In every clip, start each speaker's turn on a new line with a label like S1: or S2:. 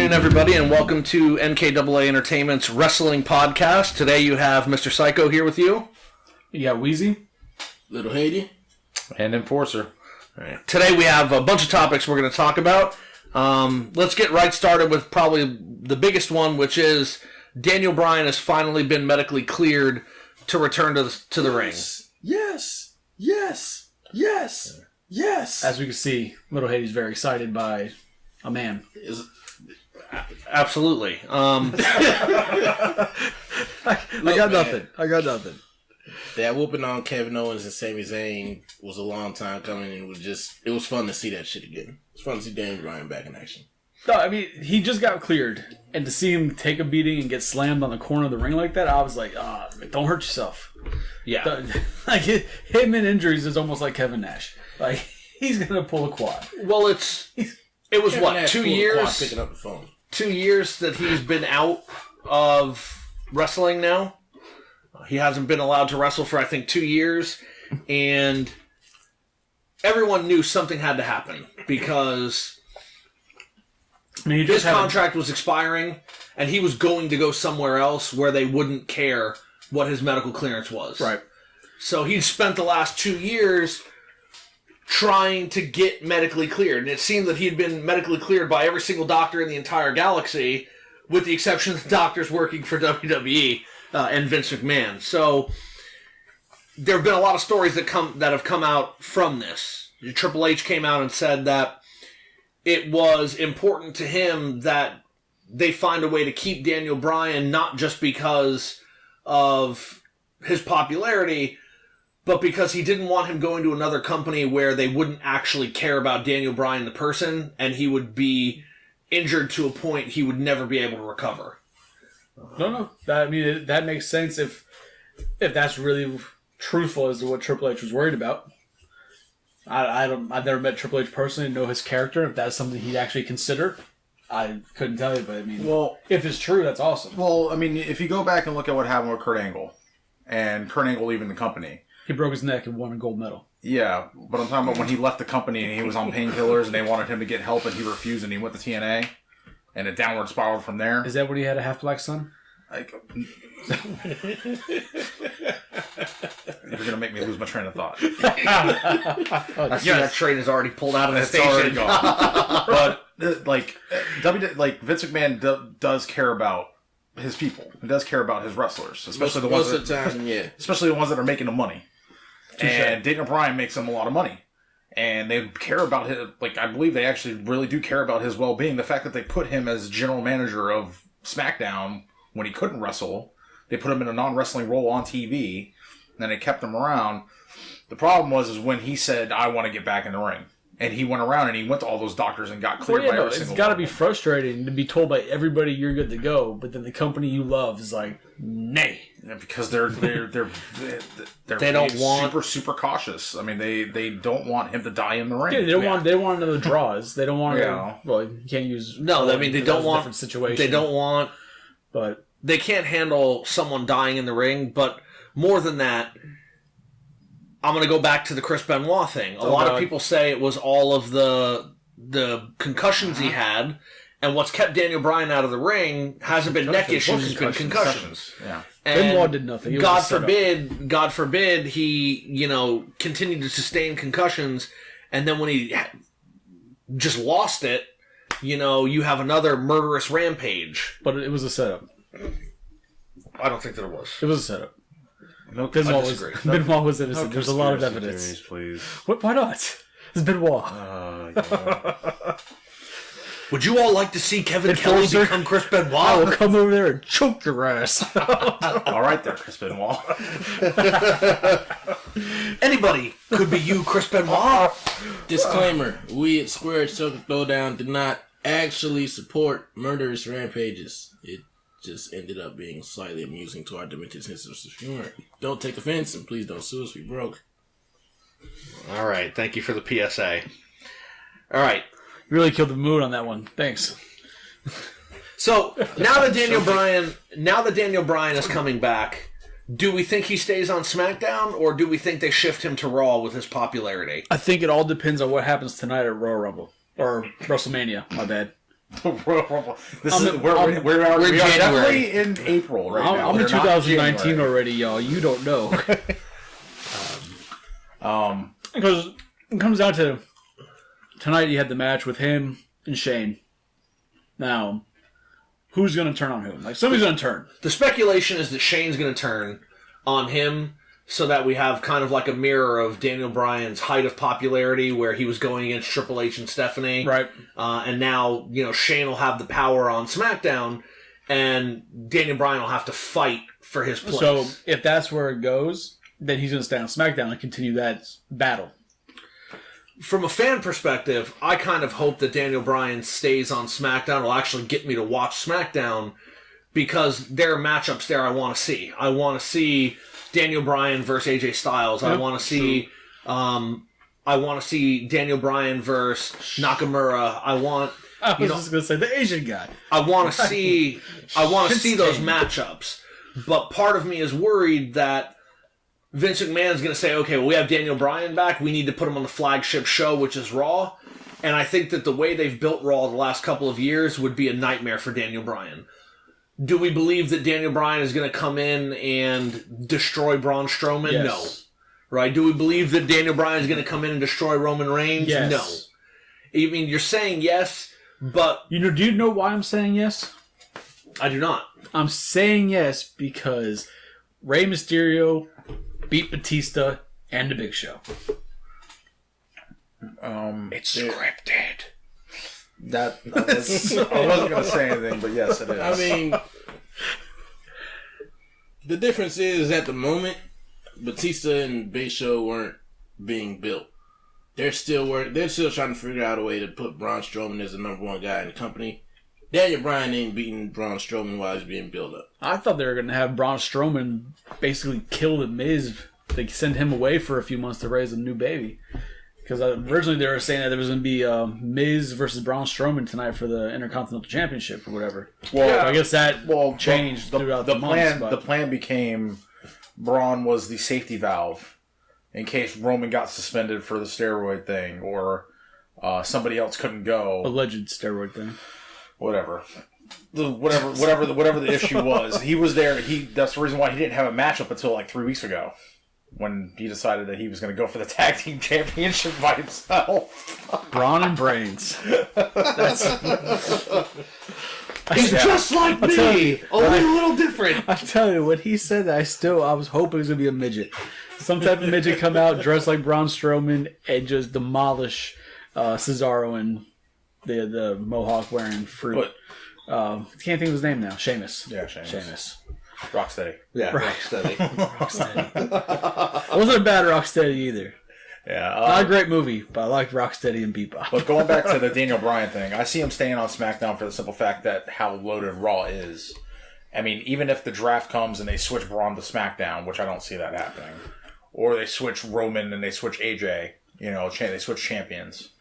S1: afternoon, everybody, and welcome to NKAA Entertainment's Wrestling Podcast. Today you have MrPsyco here with you.
S2: You got Weizie,
S3: LiL Haiti,
S4: and Enforcer.
S1: All right. Today we have a bunch of topics we're going to talk about. Let's get right started with probably the biggest one, which is Daniel Bryan has finally been medically cleared to return to the ring.
S3: Yes.
S2: As we can see, LiL Haiti's very excited by a man.
S1: Absolutely.
S2: I got nothing.
S3: That whooping on Kevin Owens and Sami Zayn was a long time coming, and it was fun to see that shit again. It's fun to see Daniel Bryan back in action.
S2: No, I mean, he just got cleared, and to see him take a beating and get slammed on the corner of the ring like that, I was like, don't hurt yourself.
S1: Yeah.
S2: Like, him in injuries is almost like Kevin Nash. Like, he's going to pull a quad.
S1: Well, it was
S3: Kevin
S1: what,
S3: Nash
S1: 2
S3: pulled a
S1: years?
S3: quad picking up the phone.
S1: 2 years that he's been out of wrestling now. He hasn't been allowed to wrestle for, I think, 2 years. And everyone knew something had to happen because his contract was expiring and he was going to go somewhere else where they wouldn't care what his medical clearance was.
S2: Right.
S1: So he'd spent the last 2 years trying to get medically cleared. And it seemed that he'd been medically cleared by every single doctor in the entire galaxy, with the exception of the doctors working for WWE and Vince McMahon. So there have been a lot of stories that have come out from this. Triple H came out and said that it was important to him that they find a way to keep Daniel Bryan, not just because of his popularity, but because he didn't want him going to another company where they wouldn't actually care about Daniel Bryan the person, and he would be injured to a point he would never be able to recover.
S2: No. That makes sense if that's really truthful as to what Triple H was worried about. I've never met Triple H personally and know his character. If that's something he'd actually consider, I couldn't tell you. But I mean, if it's true, that's awesome.
S4: Well, I mean, if you go back and look at what happened with Kurt Angle, and Kurt Angle leaving the company.
S2: He broke his neck and won a gold medal.
S4: Yeah, but I'm talking about when he left the company and he was on painkillers and they wanted him to get help and he refused and he went to TNA and it downward spiraled from there.
S2: Is that when he had a half-black son?
S4: You're going to make me lose my train of thought.
S1: I see that train is already pulled out of the
S4: It's
S1: station.
S4: already gone. But, Vince McMahon does care about his people. He does care about his wrestlers, especially the ones especially the ones that are making the money. And Daniel Bryan makes them a lot of money. And they care about his, I believe they actually really do care about his well-being. The fact that they put him as general manager of SmackDown when he couldn't wrestle, they put him in a non-wrestling role on TV, and then they kept him around. The problem was when he said, I want to get back in the ring. And he went around and he went to all those doctors and got cleared by every single one.
S2: It's got to be frustrating to be told by everybody you're good to go, but then the company you love is like, nay.
S4: Yeah, because they
S1: don't want
S4: super cautious. I mean, they don't want him to die in the ring.
S2: Yeah, they want another draws. They don't want to. Well, you can't use.
S1: No, I mean they don't want
S2: different situation.
S1: They don't want.
S2: But
S1: they can't handle someone dying in the ring. But more than that, I'm going to go back to the Chris Benoit thing. A lot of people say it was all of the concussions he had, and what's kept Daniel Bryan out of the ring hasn't been neck issues, it's been concussions.
S4: Yeah.
S1: And
S2: Benoit did nothing.
S1: God forbid he, continued to sustain concussions, and then when he just lost it, you have another murderous rampage.
S2: But it was a setup.
S1: I don't think that it was.
S2: It was a setup.
S4: No,
S2: Benoit was innocent. There's a lot of evidence.
S4: Theories, please.
S2: Why not? It's Benoit.
S4: Yeah.
S1: Would you all like to see Kevin Kelly become Chris Benoit?
S2: I will come over there and choke your ass.
S4: All right there, Chris Benoit.
S1: Anybody could be you, Chris Benoit.
S3: Disclaimer, we at Square Circle Throwdown did not actually support murderous rampages. It just ended up being slightly amusing to our demented sense of humor. Don't take offense, and please don't sue us. We broke.
S1: All right. Thank you for the PSA. All right.
S2: You really killed the mood on that one. Thanks.
S1: So now that Daniel Bryan is coming back, do we think he stays on SmackDown, or do we think they shift him to Raw with his popularity?
S2: I think it all depends on what happens tonight at Royal Rumble or WrestleMania. My bad.
S4: We're definitely in April right now.
S2: I'm in 2019 already, y'all. You don't know. Because it comes down to tonight. You had the match with him and Shane. Now, who's going to turn on whom? Like, somebody's going to turn.
S1: The speculation is that Shane's going to turn on him so that we have kind of like a mirror of Daniel Bryan's height of popularity where he was going against Triple H and Stephanie.
S2: Right.
S1: And now, Shane will have the power on SmackDown and Daniel Bryan will have to fight for his place.
S2: So, if that's where it goes, then he's going to stay on SmackDown and continue that battle.
S1: From a fan perspective, I kind of hope that Daniel Bryan stays on SmackDown. It'll actually get me to watch SmackDown because there are matchups there I want to see. I want to see Daniel Bryan versus AJ Styles. Yep. I want to see Daniel Bryan versus Nakamura. I was
S2: just going to say the Asian guy.
S1: I want to see those matchups. But part of me is worried that Vince McMahon's going to say, okay, well, we have Daniel Bryan back. We need to put him on the flagship show, which is Raw. And I think that the way they've built Raw the last couple of years would be a nightmare for Daniel Bryan. Do we believe that Daniel Bryan is going to come in and destroy Braun Strowman?
S2: Yes.
S1: No. Right? Do we believe that Daniel Bryan is going to come in and destroy Roman Reigns?
S2: Yes.
S1: No. I mean, you're saying yes, but...
S2: Do you know why I'm saying yes?
S1: I do not.
S2: I'm saying yes because Rey Mysterio beat Batista and The Big Show.
S1: It's scripted.
S4: I wasn't going to say anything, but yes, it is.
S3: I mean, the difference is at the moment, Batista and Big Show weren't being built. They're still trying to figure out a way to put Braun Strowman as the number one guy in the company. Daniel Bryan ain't beating Braun Strowman while he's being built up.
S2: I thought they were going to have Braun Strowman basically kill The Miz. They send him away for a few months to raise a new baby. Because originally they were saying that there was going to be Miz versus Braun Strowman tonight for the Intercontinental Championship or whatever.
S4: Well,
S2: yeah, I guess that changed throughout the months.
S4: The plan became Braun was the safety valve in case Roman got suspended for the steroid thing or somebody else couldn't go.
S2: Alleged steroid thing.
S4: Whatever the issue was, he was there. That's the reason why he didn't have a matchup until like 3 weeks ago, when he decided that he was going to go for the tag team championship by himself.
S2: Braun and brains.
S1: He's just like me, only a little different.
S2: I tell you, when he said that, I was hoping it was going to be a midget. Some type of midget come out dressed like Braun Strowman and just demolish Cesaro and the mohawk wearing fruit. Can't think of his name now. Sheamus.
S4: Yeah, Sheamus.
S2: Sheamus.
S4: Rocksteady.
S1: Yeah, Rocksteady.
S2: Rocksteady. It wasn't a bad Rocksteady either.
S4: Yeah,
S2: not a great movie, but I liked Rocksteady and Bebop.
S4: But going back to the Daniel Bryan thing, I see him staying on SmackDown for the simple fact that how loaded Raw is. I mean, even if the draft comes and they switch Braun to SmackDown, which I don't see that happening, or they switch Roman and they switch AJ, they switch champions.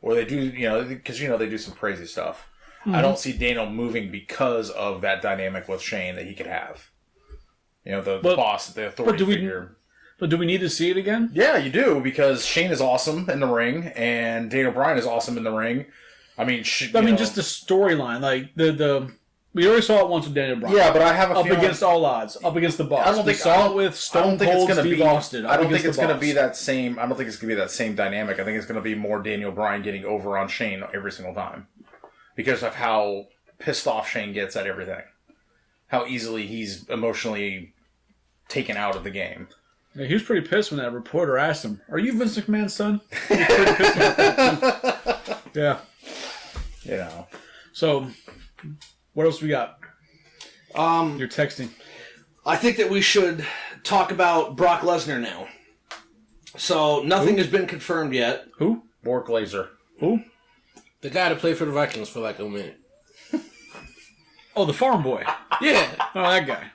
S4: Or they do, because, they do some crazy stuff. Mm-hmm. I don't see Daniel moving because of that dynamic with Shane that he could have. The boss, the authority figure.
S2: But do we need to see it again?
S4: Yeah, you do, because Shane is awesome in the ring, and Daniel Bryan is awesome in the ring. I mean, just
S2: the storyline. Like, we already saw it once with Daniel Bryan.
S4: Yeah, but I have a
S2: feeling...
S4: Up
S2: against all odds. Up against the boss.
S4: I don't think...
S2: We saw it with Stone Cold Steve Austin.
S4: I don't think it's going to be that same... I don't think it's going to be that same dynamic. I think it's going to be more Daniel Bryan getting over on Shane every single time. Because of how pissed off Shane gets at everything. How easily he's emotionally taken out of the game.
S2: Yeah, he was pretty pissed when that reporter asked him, "Are you Vince McMahon's son?" He was pretty pissed about that. Yeah. So, what else we got? You're texting.
S1: I think that we should talk about Brock Lesnar now. So, nothing has been confirmed yet.
S2: Who?
S4: Bork Laser.
S2: Who?
S3: The guy that played for the Vikings for like a minute.
S2: Oh, the farm boy.
S3: Yeah.
S2: Oh, that guy.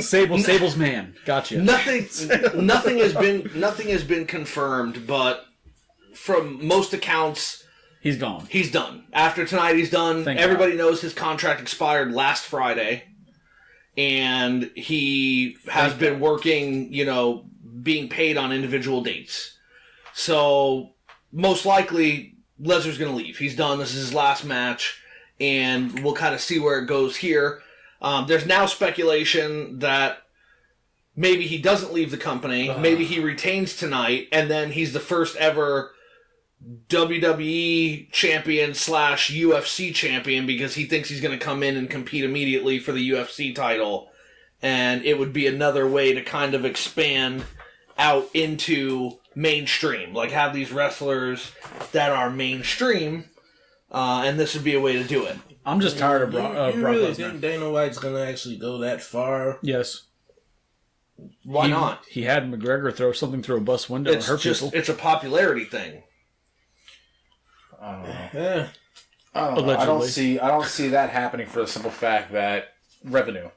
S2: Sable's man. Gotcha.
S1: Nothing has been confirmed, but from most accounts,
S2: he's gone.
S1: He's done. After tonight, he's done. Everybody knows his contract expired last Friday, and he has been working, being paid on individual dates. So most likely Lesnar's going to leave. He's done. This is his last match, and we'll kind of see where it goes here. There's now speculation that maybe he doesn't leave the company. Maybe he retains tonight, and then he's the first ever WWE champion / UFC champion because he thinks he's going to come in and compete immediately for the UFC title. And it would be another way to kind of expand out into mainstream. Like, have these wrestlers that are mainstream, and this would be a way to do it.
S2: I'm just tired of Brock
S3: You really
S2: Lesnar.
S3: think Dana White's going to actually go that far?
S2: Yes.
S1: Why not?
S2: He had McGregor throw something through a bus window and hurt people.
S1: It's a popularity thing.
S4: I don't know.
S3: Yeah.
S4: I don't see that happening for the simple fact that revenue.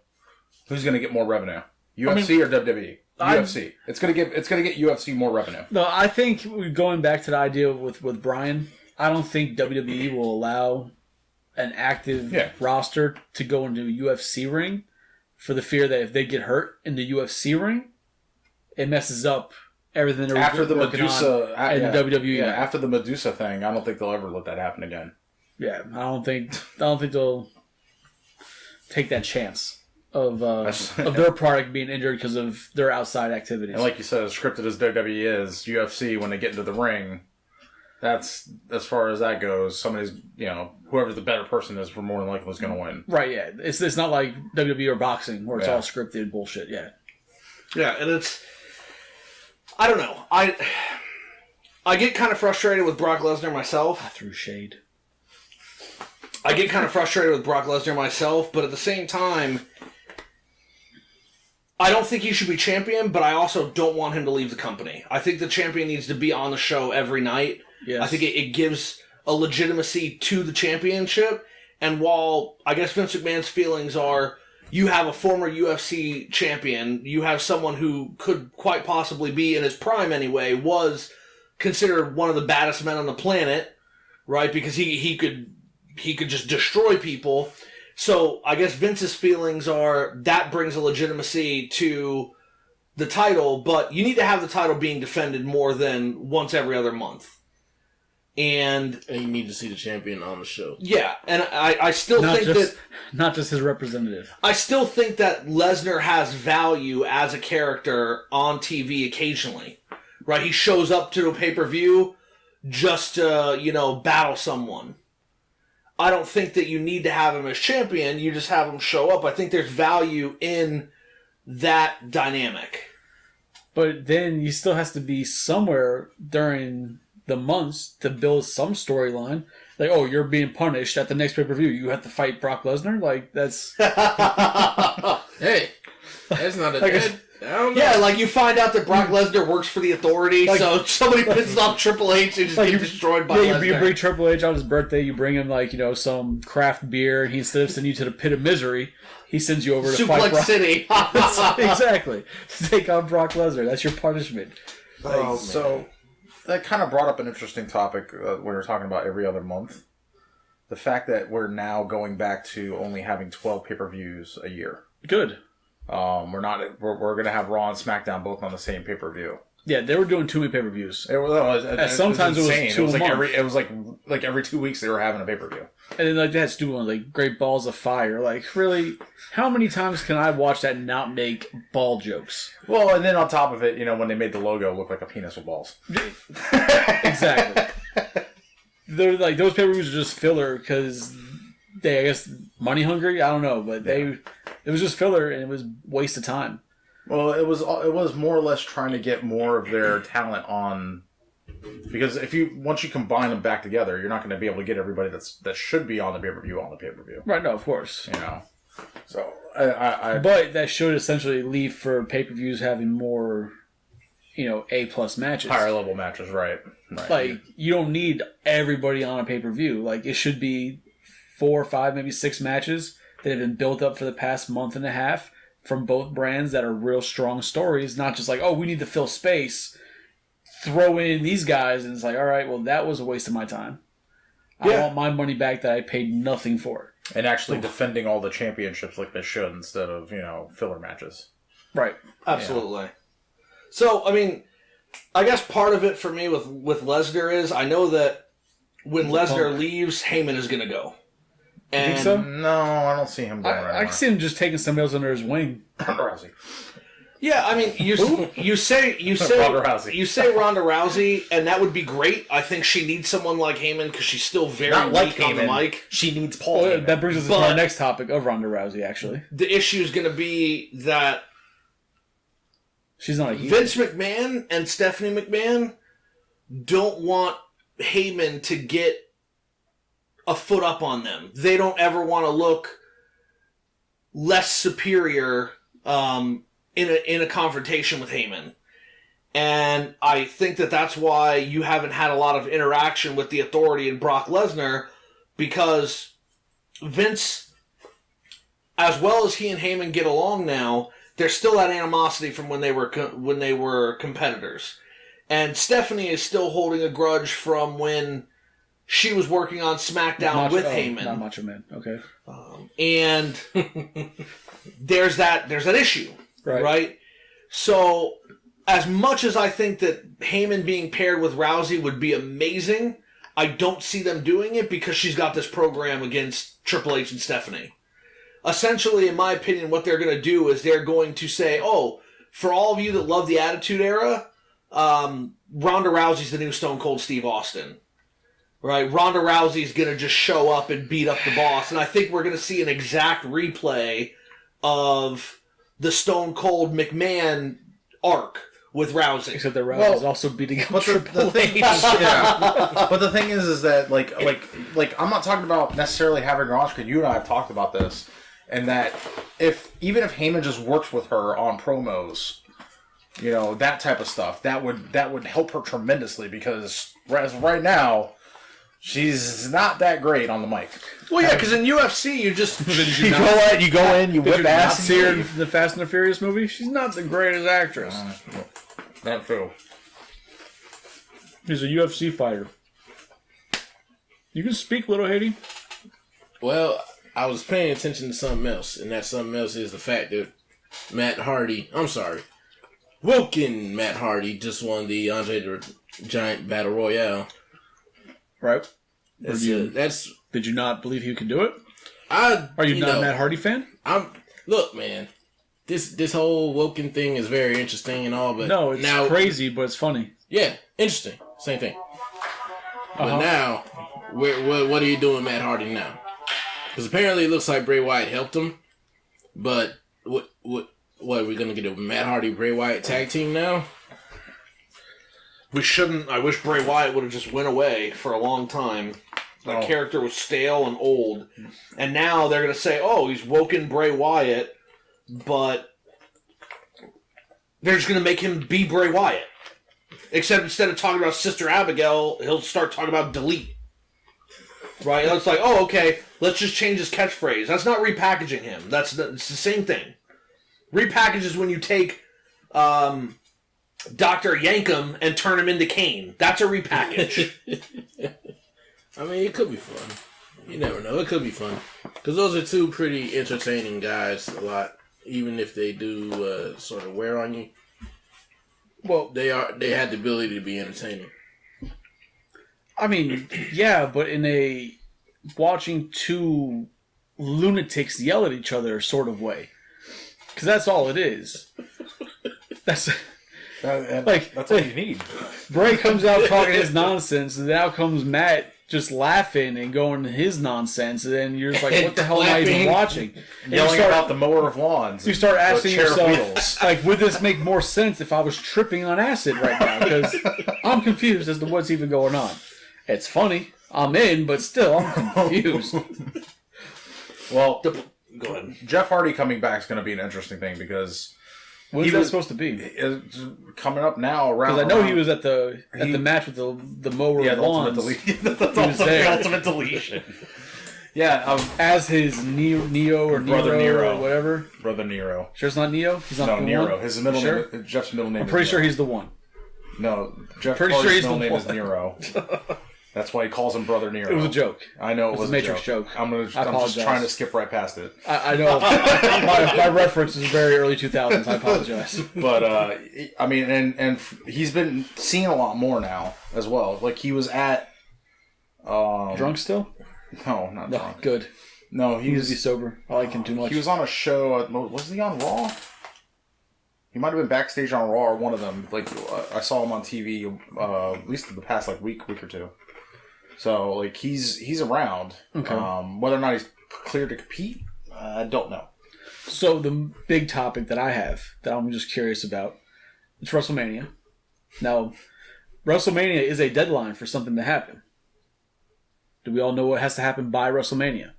S4: Who's going to get more revenue? UFC or WWE? UFC. It's going to get UFC more revenue.
S2: No, I think going back to the idea with Bryan, I don't think WWE will allow an active roster to go into a UFC ring for the fear that if they get hurt in the UFC ring, it messes up everything they're
S4: after the
S2: working
S4: Medusa
S2: on in the WWE.
S4: Yeah, after the Medusa thing, I don't think they'll ever let that happen again.
S2: Yeah, I don't think they'll take that chance of their product being injured because of their outside activities.
S4: And like you said, as scripted as WWE is, UFC, when they get into the ring, that's as far as that goes. Somebody's, whoever the better person is, we're more than likely is going to win.
S2: Right? Yeah, it's not like WWE or boxing where it's all scripted bullshit. Yeah,
S1: yeah, and it's, I don't know. I get kind of frustrated with Brock Lesnar myself.
S2: I threw shade.
S1: I get kind of frustrated with Brock Lesnar myself, but at the same time, I don't think he should be champion, but I also don't want him to leave the company. I think the champion needs to be on the show every night. Yes. I think it gives a legitimacy to the championship, and while I guess Vince McMahon's feelings are, you have a former UFC champion, you have someone who could quite possibly be, in his prime anyway, was considered one of the baddest men on the planet, right? Because he could just destroy people. So I guess Vince's feelings are that brings a legitimacy to the title, but you need to have the title being defended more than once every other month. And
S3: you need to see the champion on the show.
S1: Yeah, and I still think that...
S2: Not just his representative.
S1: I still think that Lesnar has value as a character on TV occasionally. Right? He shows up to a pay-per-view just to, battle someone. I don't think that you need to have him as champion. You just have him show up. I think there's value in that dynamic.
S2: But then you still has to be somewhere during the months to build some storyline. Like, oh, you're being punished at the next pay-per-view. You have to fight Brock Lesnar? Like, that's...
S3: Hey, that's not a dead... I don't know.
S1: Yeah, like you find out that Brock Lesnar works for the Authority, so somebody pisses off Triple H and just get destroyed by Lesnar.
S2: You bring Triple H on his birthday, you bring him some craft beer, and instead of sending you to the pit of misery, he sends you over to fight Brock.
S1: City.
S2: Exactly. To take on Brock Lesnar. That's your punishment.
S4: So that kind of brought up an interesting topic when we were talking about every other month. The fact that we're now going back to only having 12 pay-per-views a year.
S2: Good.
S4: We're going to have Raw and SmackDown both on the same pay-per-view.
S2: Yeah, they were doing too many pay-per-views.
S4: Sometimes it was
S2: insane. It was
S4: like every 2 weeks they were having a pay-per-view.
S2: And then they had to do one like Great Balls of Fire. Like, really, how many times can I watch that and not make ball jokes?
S4: Well, and then on top of it, when they made the logo look like a penis with balls.
S2: Exactly. They're like, those pay-per-views are just filler because they, I guess, money hungry. I don't know, but it was just filler and it was waste of time.
S4: Well, it was more or less trying to get more of their talent on, because once you combine them back together, you're not going to be able to get everybody that should be on the pay-per-view on the pay-per-view.
S2: Right? No, of course.
S4: So
S2: but that should essentially leave for pay-per-views having more, A+ matches,
S4: higher level matches, right?
S2: Like you don't need everybody on a pay-per-view. Like it should be 4, 5, maybe 6 matches that have been built up for the past month and a half from both brands that are real strong stories, not just like, oh, we need to fill space, throw in these guys, and it's like, all right, well, that was a waste of my time. I want my money back that I paid nothing for.
S4: And actually defending all the championships like they should instead of, filler matches.
S2: Right.
S1: Absolutely. So, I mean, I guess part of it for me with Lesnar is I know that when Lesnar leaves, Heyman is going to go. And
S2: You think so?
S4: No, I don't see him going
S2: I can see him just taking somebody else under his wing.
S4: Rousey.
S1: Yeah, I mean, you say
S4: Ronda Rousey.
S1: You say Ronda Rousey, and that would be great. I think she needs someone like Heyman because she's still very
S4: Not like
S1: weak on the
S4: Heyman.
S1: mic.
S4: She needs Paul.
S2: Well,
S4: Heyman.
S2: that brings us to our next topic of Ronda Rousey, actually.
S1: The issue is going to be that
S2: She's not a heel.
S1: Vince McMahon and Stephanie McMahon don't want Heyman to get a foot up on them. They don't ever want to look less superior in a confrontation with Heyman. And I think that that's why you haven't had a lot of interaction with the Authority and Brock Lesnar, because Vince, as well as he and Heyman get along now, there's still that animosity from when they were competitors. And Stephanie is still holding a grudge from when she was working on SmackDown with Heyman.
S2: Not Macho Man. Okay.
S1: And there's that issue, right? So, as much as I think that Heyman being paired with Rousey would be amazing, I don't see them doing it because she's got this program against Triple H and Stephanie. Essentially, in my opinion, what they're going to do is they're going to say, oh, for all of you that love the Attitude Era, Ronda Rousey's the new Stone Cold Steve Austin. Right? Ronda Rousey's going to just show up and beat up the boss. And I think we're going to see an exact replay of the Stone Cold McMahon arc with Rousey.
S2: Except that Rousey's also beating up Triple
S4: thing,
S2: H.
S4: yeah. But the thing is that like I'm not talking about necessarily having her on screen. You and I have talked about this, and that even if Heyman just works with her on promos, you know, that type of stuff, that would help her tremendously, because as of right now, she's not that great on the mic.
S1: Well, yeah, because in UFC, you
S4: go in, you whip ass.
S2: See her in the Fast and the Furious movie? She's not the greatest actress.
S4: Not true.
S2: He's a UFC fighter. You can speak, Little Haiti.
S3: Well, I was paying attention to something else, and that something else is the fact that Woken Matt Hardy just won the Andre the Giant Battle Royale.
S2: Right.
S3: Did
S2: you not believe he could do it?
S3: Are
S2: you not a Matt Hardy fan?
S3: Look, man. This whole Woken thing is very interesting and all, but
S2: no, it's crazy, but it's funny.
S3: Yeah, interesting. Same thing. But now, what are you doing, Matt Hardy now? Because apparently it looks like Bray Wyatt helped him, but what are we gonna get a Matt Hardy Bray Wyatt tag team now?
S1: We shouldn't. I wish Bray Wyatt would have just went away for a long time. The character was stale and old. And now they're going to say, oh, he's woken Bray Wyatt, but they're just going to make him be Bray Wyatt. Except instead of talking about Sister Abigail, he'll start talking about delete. Right? It's like, oh, okay, let's just change his catchphrase. That's not repackaging him. It's the same thing. Repackage is when you take Dr. Yankum and turn him into Kane. That's a repackage.
S3: I mean, it could be fun. You never know. It could be fun. Because those are two pretty entertaining guys a lot. Even if they do sort of wear on you. Well, they have the ability to be entertaining.
S2: I mean, yeah, but in watching two lunatics yell at each other sort of way. Because that's all it is. That's
S4: what you need.
S2: Bray comes out talking his nonsense, and now comes Matt just laughing and going his nonsense, and then you're just like, what the hell am I even watching? And
S4: yelling about the mower of lawns.
S2: You start asking yourself, like, would this make more sense if I was tripping on acid right now? Because I'm confused as to what's even going on. It's funny. I'm in, but still, I'm confused.
S4: Well,
S1: go ahead.
S4: Jeff Hardy coming back is going to be an interesting thing, because
S2: when is that supposed to be?
S4: It's coming up now.
S2: Because I know he was at the match with the mower of lawns.
S4: The ultimate deletion. Yeah,
S2: as his Neo or
S4: Brother Nero
S2: or whatever.
S4: Brother Nero.
S2: Sure, it's not Neo. He's not the
S4: Nero.
S2: one?
S4: His middle name. Jeff's middle name.
S2: I'm pretty sure he's the one.
S4: No, Jeff Hardy's middle name is Nero. That's why he calls him Brother Nero.
S2: It was a joke.
S4: I know it was
S2: a Matrix joke.
S4: I'm just trying to skip right past it.
S2: I know. my reference is very early 2000s. I apologize.
S4: But, I mean, and he's been seen a lot more now as well. Like, he was at...
S2: Drunk still?
S4: No, not
S2: No,
S4: drunk.
S2: good.
S4: No,
S2: He needs to be sober. I like him too much.
S4: He was on a show. Was he on Raw? He might have been backstage on Raw or one of them. Like, I saw him on TV at least in the past week or two. So, like, he's around.
S2: Okay.
S4: Whether or not he's cleared to compete, I don't know.
S2: So the big topic that I have that I'm just curious about, it's WrestleMania. Now, WrestleMania is a deadline for something to happen. Do we all know what has to happen by WrestleMania?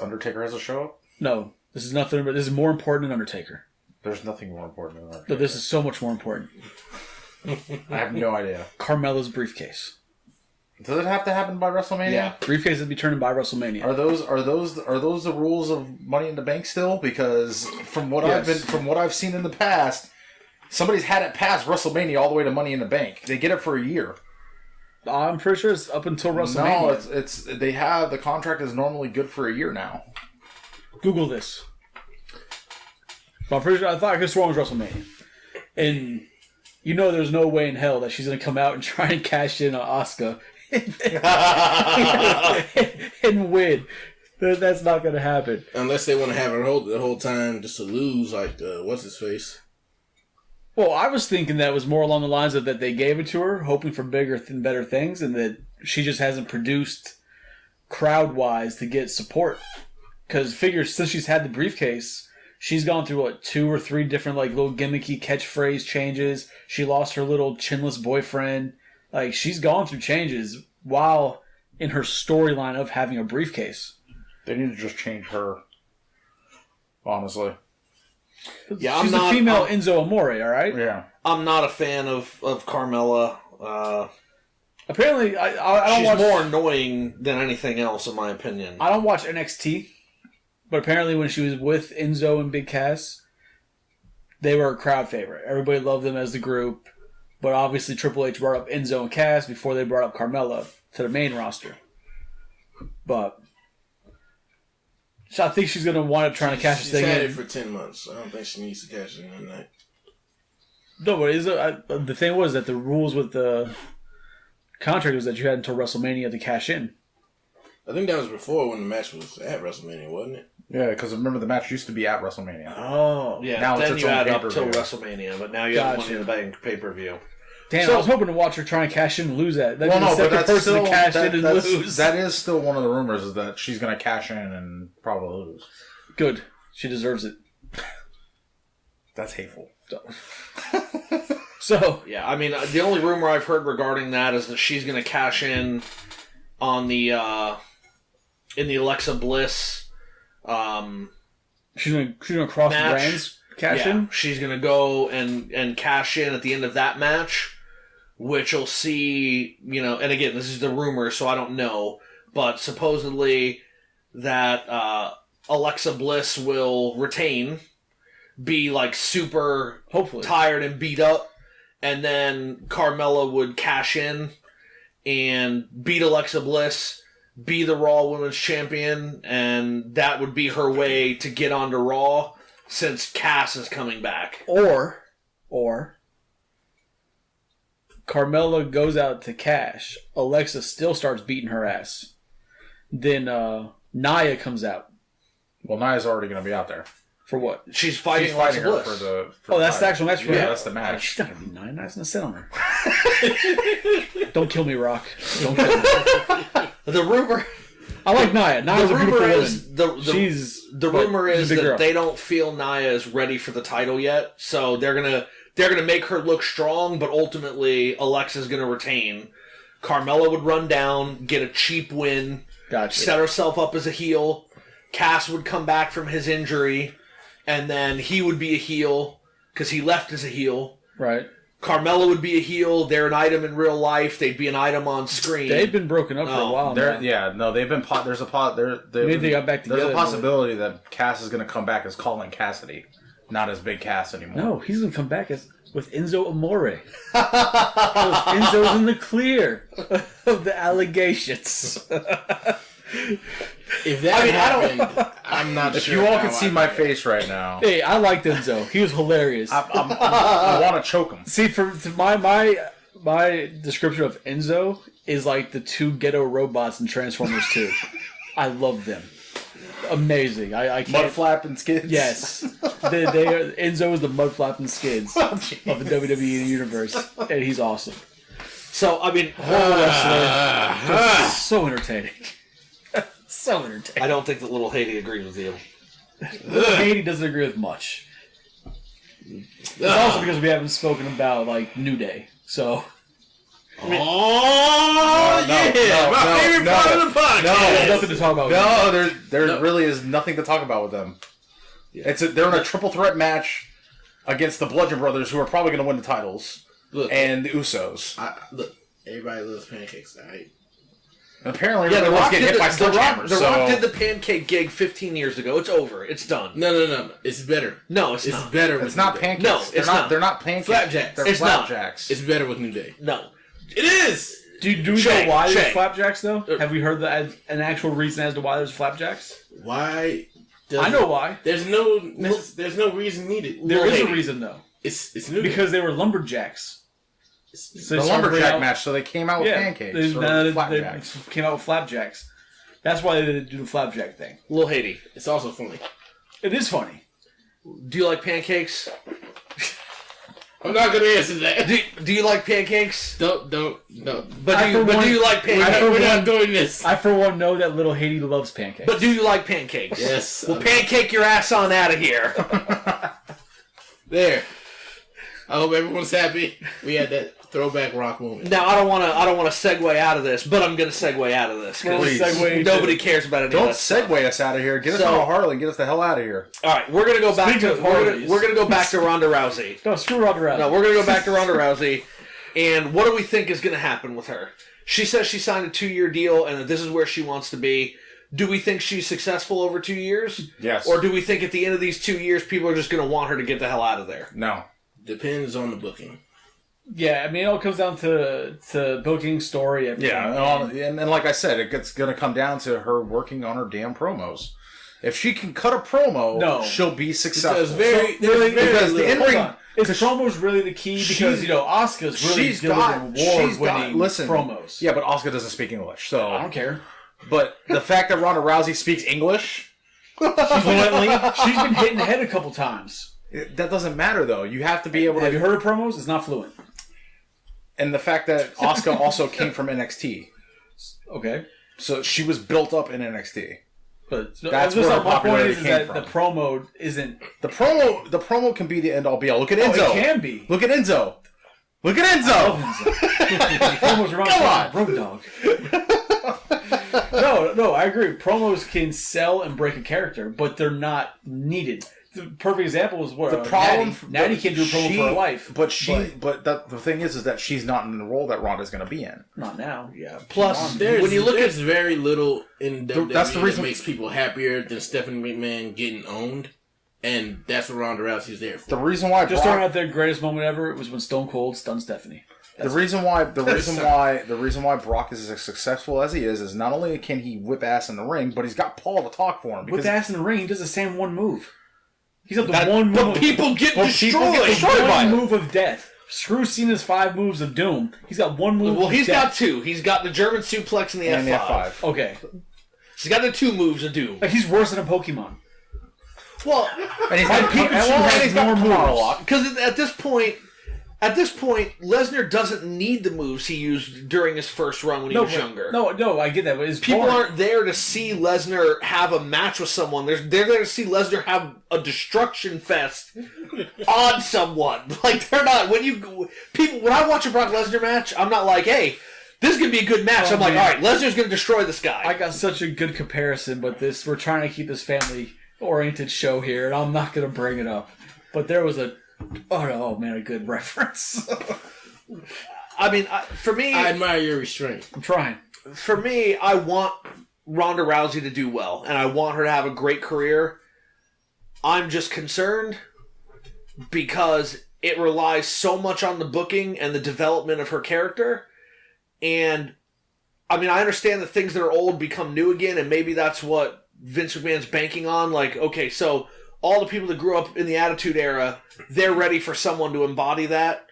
S4: Undertaker has a show?
S2: No, this is nothing. But this is more important than Undertaker.
S4: There's nothing more important than Undertaker.
S2: But this is so much more important.
S4: I have no idea.
S2: Carmella's briefcase.
S4: Does it have to happen by WrestleMania?
S2: Yeah, briefcase has to be turned in by WrestleMania.
S4: Are those the rules of Money in the Bank still? Because from what I've seen in the past, somebody's had it past WrestleMania all the way to Money in the Bank. They get it for a year.
S2: I'm pretty sure it's up until WrestleMania.
S4: No, it's the contract is normally good for a year now.
S2: Google this. But I'm pretty sure I thought I could have sworn it was WrestleMania. And you know there's no way in hell that she's gonna come out and try and cash in on Asuka and win. That's not gonna happen.
S3: Unless they want to have her the whole time just to lose, like what's his face?
S2: Well, I was thinking that was more along the lines of that they gave it to her, hoping for bigger and better things, and that she just hasn't produced crowd-wise to get support. Because figure since she's had the briefcase, she's gone through 2 or 3 different little gimmicky catchphrase changes. She lost her little chinless boyfriend. Like, she's gone through changes while in her storyline of having a briefcase.
S4: They need to just change her. Honestly.
S1: Yeah,
S2: she's the female Enzo Amore, all right?
S4: Yeah.
S1: I'm not a fan of Carmella.
S2: Apparently, I don't
S1: she's
S2: watch...
S1: more annoying than anything else, in my opinion.
S2: I don't watch NXT, but apparently when she was with Enzo and Big Cass, they were a crowd favorite. Everybody loved them as the group, but obviously Triple H brought up Enzo and Cass before they brought up Carmella to the main roster. But... So I think she's going to wind up trying to cash this thing in.
S3: She's had it for 10 months. I don't think she needs to cash it in that night.
S2: No, but the thing was that the rules with the contract was that you had until WrestleMania to cash in.
S3: I think that was before when the match was at WrestleMania, wasn't it?
S4: Yeah, because remember the match used to be at WrestleMania.
S2: Oh.
S1: Yeah,
S4: now
S1: then
S4: it's
S1: you
S4: its own
S1: add up till
S4: pay-per-view.
S1: WrestleMania, but now you have Money in the Bank pay-per-view.
S2: Damn,
S1: So,
S2: I was hoping to watch her try and cash in and lose that. That'd
S4: Well,
S2: be
S4: no,
S2: the
S4: but
S2: second
S4: that's
S2: person
S4: still
S2: to cash in and lose.
S4: that is still one of the rumors is that she's going to cash in and probably lose.
S2: Good. She deserves it.
S4: That's hateful.
S2: So,
S1: yeah, I mean, the only rumor I've heard regarding that is that she's going to cash in on the in the Alexa Bliss.
S2: she's gonna cross
S1: Match.
S2: brands, cash in.
S1: She's going to go and cash in at the end of that match, which will see, and again, this is the rumor, so I don't know, but supposedly that Alexa Bliss will retain, be super
S2: Hopefully.
S1: tired and beat up, and then Carmella would cash in and beat Alexa Bliss, be the Raw Women's Champion, and that would be her way to get onto Raw since Cass is coming back.
S2: Or Carmella goes out to cash. Alexa still starts beating her ass. Then Nia comes out.
S4: Well, Nia's already going to be out there.
S2: For what?
S1: She's fighting
S4: She's
S1: Alexa
S4: fighting her
S1: Bliss.
S4: for the
S2: That's the actual match for
S4: Yeah,
S2: her?
S4: that's the match.
S2: She's not going to be Nia. Nia's going to sit on her. Don't kill me, Rock. Don't kill me.
S1: The rumor...
S2: I like Nia. Nia's
S1: The
S2: a beautiful
S1: rumor
S2: woman.
S1: is
S2: The
S1: rumor is that they don't feel Nia is ready for the title yet, so they're gonna make her look strong, but ultimately Alexa's gonna retain. Carmella would run down, get a cheap win, set herself up as a heel. Cass would come back from his injury, and then he would be a heel because he left as a heel.
S2: Right.
S1: Carmella would be a heel. They're an item in real life. They'd be an item on screen.
S2: They've been broken up for a while now.
S4: They've been there's a
S2: Maybe they got back together.
S4: There's a possibility that Cass is going to come back as Colin Cassidy, not as Big Cass anymore.
S2: No, he's going to come back as with Enzo Amore. Enzo's in the clear of the allegations.
S3: If that happened, I'm not
S4: If
S3: sure.
S4: you all
S3: how
S4: can see
S3: I
S4: my
S3: react.
S4: face right now,
S2: Hey, I liked Enzo. He was hilarious.
S4: I want to choke him.
S2: See, for my description of Enzo is like the two ghetto robots in Transformers 2. I love them. Amazing. I can't.
S4: Mudflap and skids.
S2: Yes, they are, Enzo is the mudflap and skids of the WWE universe, and he's awesome.
S1: So, I mean,
S2: Horrible wrestler, just so entertaining. So entertaining.
S1: I don't think that Little Haiti agrees with you.
S2: Haiti doesn't agree with much. It's also because we haven't spoken about like New Day, so.
S3: Oh, yeah! My favorite part of the podcast!
S2: There's nothing to talk about.
S4: No, there really is nothing to talk about with them.
S1: Yeah.
S4: They're in a triple threat match against the Bludgeon Brothers, who are probably going to win the titles, and the Usos.
S3: Look, everybody loves pancakes, alright?
S4: Apparently,
S1: Yeah,
S4: everyone's getting hit by sledgehammers.
S1: The Rock did the pancake gig 15 years ago. It's over. It's done.
S3: No. It's better.
S1: No, it's not.
S3: It's better with
S4: It's not
S3: New Day.
S4: pancakes.
S1: No,
S4: they're
S1: it's
S4: not.
S1: not.
S4: They're not pancakes.
S3: Flapjacks.
S4: They're
S1: It's not.
S4: flapjacks.
S3: It's better with New Day.
S1: No.
S3: It is!
S2: Do we
S1: Shay,
S2: know why there's
S1: Shay.
S2: flapjacks though? Have we heard an actual reason as to why there's flapjacks?
S3: Why?
S2: I know why.
S3: There's no reason needed.
S2: There is a
S1: Haiti.
S2: reason though.
S3: It's New Day.
S2: Because they were lumberjacks. So
S4: The
S2: they started
S4: lumberjack
S2: out-
S4: match, so they came out with
S2: Yeah,
S4: pancakes
S2: they
S4: or flapjacks.
S2: came out with flapjacks. That's why they did the flapjack thing.
S1: Little Haiti.
S3: It's also funny.
S2: It is funny.
S1: Do you like pancakes?
S3: I'm not gonna answer that.
S1: Do you like pancakes?
S3: Don't.
S1: But
S2: I, for
S1: do
S2: one-
S1: you like pancakes?
S3: We're not doing this.
S2: I for one know that little Haiti loves pancakes.
S1: But do you like pancakes?
S3: Yes.
S1: Well, pancake your ass on out of here.
S3: There. I hope everyone's happy. We had that throwback rock moment.
S1: Now I don't want to segue out of this, but I'm going to segue out of this
S2: Well,
S1: because
S2: segue into-
S1: nobody cares about any
S4: Don't
S1: of that stuff.
S4: segue us out of here. Get us
S1: So-
S4: on a Harley and get us the hell out of here.
S1: All right, we're going to go back
S2: Speaking
S1: to
S2: of Harleys.
S1: we're going to go back to Ronda Rousey.
S2: no, screw Ronda Rousey.
S1: No, we're going to go back to Ronda Rousey. And what do we think is going to happen with her? She says she signed a 2-year deal and that this is where she wants to be. Do we think she's successful over 2 years?
S4: Yes.
S1: Or do we think at the end of these 2 years people are just going to want her to get the hell out of there?
S4: No.
S3: Depends on the booking.
S2: Yeah, I mean, it all comes down to booking, story, everything.
S4: Yeah, and like I said, it's going to come down to her working on her damn promos. If she can cut a promo,
S2: No.
S4: she'll be successful.
S3: Because very
S4: because the
S3: little.
S4: in-ring...
S2: Hold on. Is promos really the key? Because, Asuka's really delivering award-winning promos.
S4: Yeah, but Asuka doesn't speak English, so...
S2: I don't care.
S4: But the fact that Ronda Rousey speaks English,
S2: Fluently. She's been hit in the head a couple times.
S4: that doesn't matter, though. You have to be able
S2: Have you
S4: to...
S2: heard her promos? It's not fluent.
S4: And the fact that Asuka also came from NXT.
S2: Okay.
S4: So she was built up in NXT.
S2: But
S4: That's
S2: just
S4: where
S2: my
S4: her
S2: point
S4: popularity
S2: is
S4: came
S2: that
S4: from.
S2: the promo isn't...
S4: The promo can be the end all be all. Look at
S2: Oh,
S4: Enzo.
S2: it can be.
S4: Look at Enzo. Look at
S2: I
S4: Enzo.
S2: love Enzo. Promos are
S4: Come on.
S2: Road Dog. No, I agree. Promos can sell and break a character, but they're not needed. The perfect example is where
S4: The problem,
S2: Natty can't do a promo for her life.
S4: But the thing is that she's not in the role that Ronda's going to be in.
S2: Not now. Yeah.
S1: Plus,
S3: There's,
S1: when you look
S3: there's very little in WWE
S4: that's the reason-
S3: that makes people happier than Stephanie McMahon getting owned, and that's what Ronda Rousey's there for.
S4: The reason why
S2: Just throwing out their greatest moment ever was when Stone Cold stunned Stephanie.
S4: the reason why Brock is as successful as he is not only can he whip ass in the ring, but he's got Paul to talk for him.
S2: With
S4: Because
S2: ass in the ring, he does the same one move. He's got the
S1: that,
S2: one
S1: but
S2: move.
S1: people get destroyed.
S2: the
S1: by
S2: one
S1: it.
S2: move of death. Screw Cena's 5 moves of doom. He's got one move.
S1: Well,
S2: of
S1: he's
S2: death.
S1: got 2. He's got the German suplex and the
S4: and the
S1: F5.
S4: F5.
S2: Okay,
S1: He's got the 2 moves of doom.
S2: like he's worse than a Pokemon.
S1: Well,
S4: And he's
S2: Like
S4: got
S2: Pikachu
S4: and
S2: has
S4: he's got
S2: more
S4: Kamala
S2: moves.
S4: Lock.
S1: because at this point, Lesnar doesn't need the moves he used during his first run when he was younger.
S2: No, I get that. But it's
S1: People
S2: boring.
S1: aren't there to see Lesnar have a match with someone. They're there to see Lesnar have a destruction fest on someone. Like they're not when I watch a Brock Lesnar match, I'm not like, hey, this is gonna be a good match.
S2: Oh,
S1: I'm like,
S2: man.
S1: all right, Lesnar's gonna destroy this guy.
S2: I got such a good comparison, but we're trying to keep this family-oriented show here, and I'm not going to bring it up. But there was a good reference.
S1: I mean, for me,
S3: I admire your restraint.
S2: I'm trying.
S1: for me, I want Ronda Rousey to do well, and I want her to have a great career. I'm just concerned because it relies so much on the booking and the development of her character. And, I mean, I understand that things that are old become new again, and maybe that's what Vince McMahon's banking on. Like, okay, so all the people that grew up in the Attitude Era, they're ready for someone to embody that.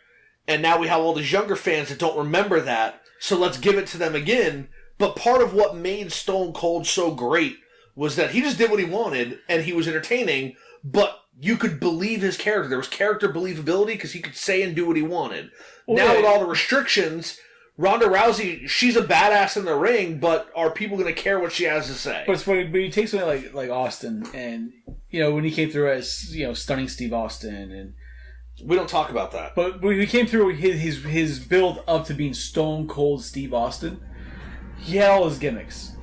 S1: And now we have all these younger fans that don't remember that, so let's give it to them again. But part of what made Stone Cold so great was that he just did what he wanted, and he was entertaining, but you could believe his character. There was character believability because he could say and do what he wanted.
S2: Well,
S1: now with all the restrictions, Ronda Rousey, she's a badass in the ring, but are people going to care what she has to say?
S2: But it's funny, but you take something like Austin, and, you know, when he came through as, you know, stunning Steve Austin, and
S1: we don't talk about that.
S2: But when he came through his build up to being Stone Cold Steve Austin, he had all his gimmicks.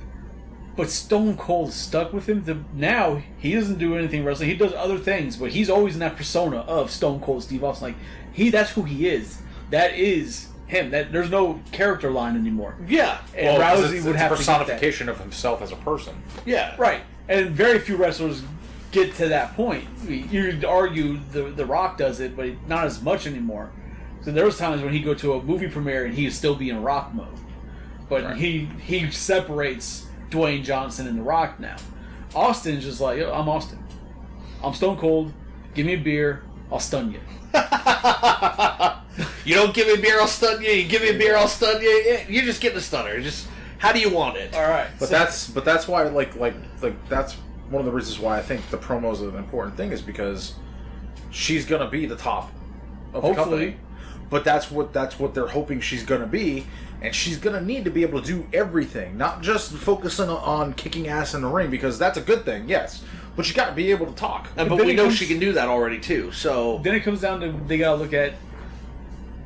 S2: But Stone Cold stuck with him. Now, he doesn't do anything wrestling. He does other things, but he's always in that persona of Stone Cold Steve Austin. Like, that's who he is. That is him. There's no character line anymore.
S1: Yeah.
S2: And Rousey would have
S4: a personification of himself as a person.
S1: Yeah.
S2: Right. And very few wrestlers get to that point. You'd argue the Rock does it, but not as much anymore. So there was times when he'd go to a movie premiere and he'd still be in Rock mode. But right. he separates Dwayne Johnson and The Rock now. Austin's just like, yo, I'm Austin. I'm Stone Cold. Give me a beer, I'll stun you.
S1: You don't give me a beer, I'll stun you. You give me a beer, I'll stun you. You're just getting a stunner. Just how do you want it?
S2: All right.
S4: But that's why like that's one of the reasons why I think the promo is an important thing is because she's gonna be the top of the company. But that's what they're hoping she's gonna be, and she's gonna need to be able to do everything, not just focusing on kicking ass in the ring, because that's a good thing, yes. But you got to be able to talk.
S1: But we know she can do that already too. So
S2: then it comes down to they gotta look at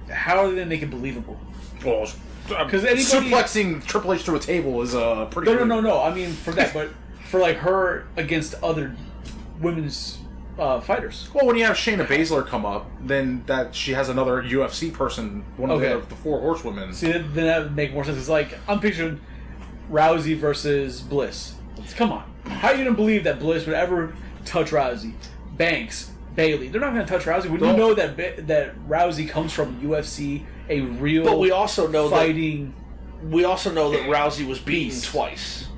S2: how do they make it believable.
S4: Well, because suplexing Triple H through a table is a pretty.
S2: No. I mean for that, but for like her against other women's fighters.
S4: Well, when you have Shayna Baszler come up, then that she has another UFC person, one of the four horsewomen.
S2: See, then that would make more sense. It's like I'm picturing Rousey versus Bliss. Come on, how are you gonna believe that Bliss would ever touch Rousey? Banks, Bailey, they're not gonna touch Rousey. When you know that Rousey comes from UFC, a real.
S1: But we also know
S2: fighting.
S1: We also know that Rousey was beaten twice.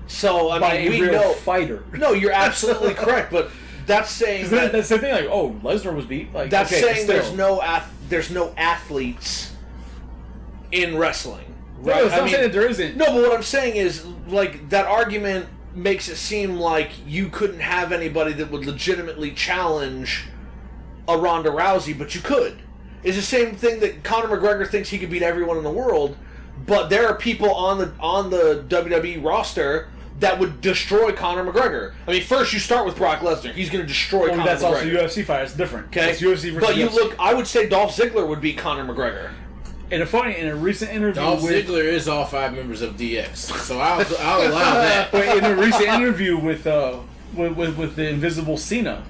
S1: So I
S2: mean,
S1: we know
S2: fighter.
S1: No, you're absolutely correct, but. That's saying
S2: that's the thing. Like, oh, Lesnar was beat. Like,
S1: that's saying there's no athletes in wrestling.
S2: Right? No, it's not saying that there isn't.
S1: No, but what I'm saying is, like, that argument makes it seem like you couldn't have anybody that would legitimately challenge a Ronda Rousey, but you could. It's the same thing that Conor McGregor thinks he could beat everyone in the world, but there are people on the WWE roster that would destroy Conor McGregor. I mean, first you start with Brock Lesnar. He's going to destroy Conor McGregor.
S2: That's also UFC fight. It's different.
S1: Okay,
S2: it's UFC versus
S1: but you
S2: UFC.
S1: look. I would say Dolph Ziggler would beat Conor McGregor.
S2: In a recent interview,
S3: Dolph Ziggler is all 5 members of DX, so I'll allow that.
S2: But in a recent interview with the Invisible Cena,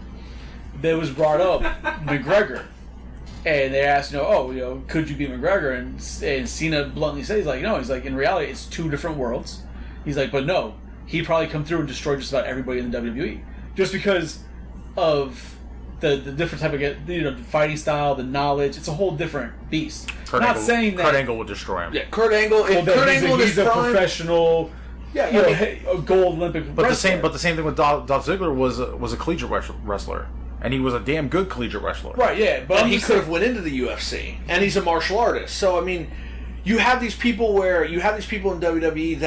S2: that was brought up McGregor, and they asked, could you beat McGregor? And Cena bluntly says, he's like, no. He's like, in reality, it's 2 different worlds. He's like, but no. He'd probably come through and destroy just about everybody in the WWE, just because of the different type of the fighting style, the knowledge. It's a whole different beast. Kurt
S4: Angle would destroy him.
S1: Yeah, Kurt Angle. Kurt Angle
S2: he's a professional. Yeah, a gold Olympic.
S4: But wrestler. the same thing with Dolph Ziggler was a collegiate wrestler, and he was a damn good collegiate wrestler.
S1: Right. Yeah, but he could have went into the UFC, and he's a martial artist. So I mean, you have these people in WWE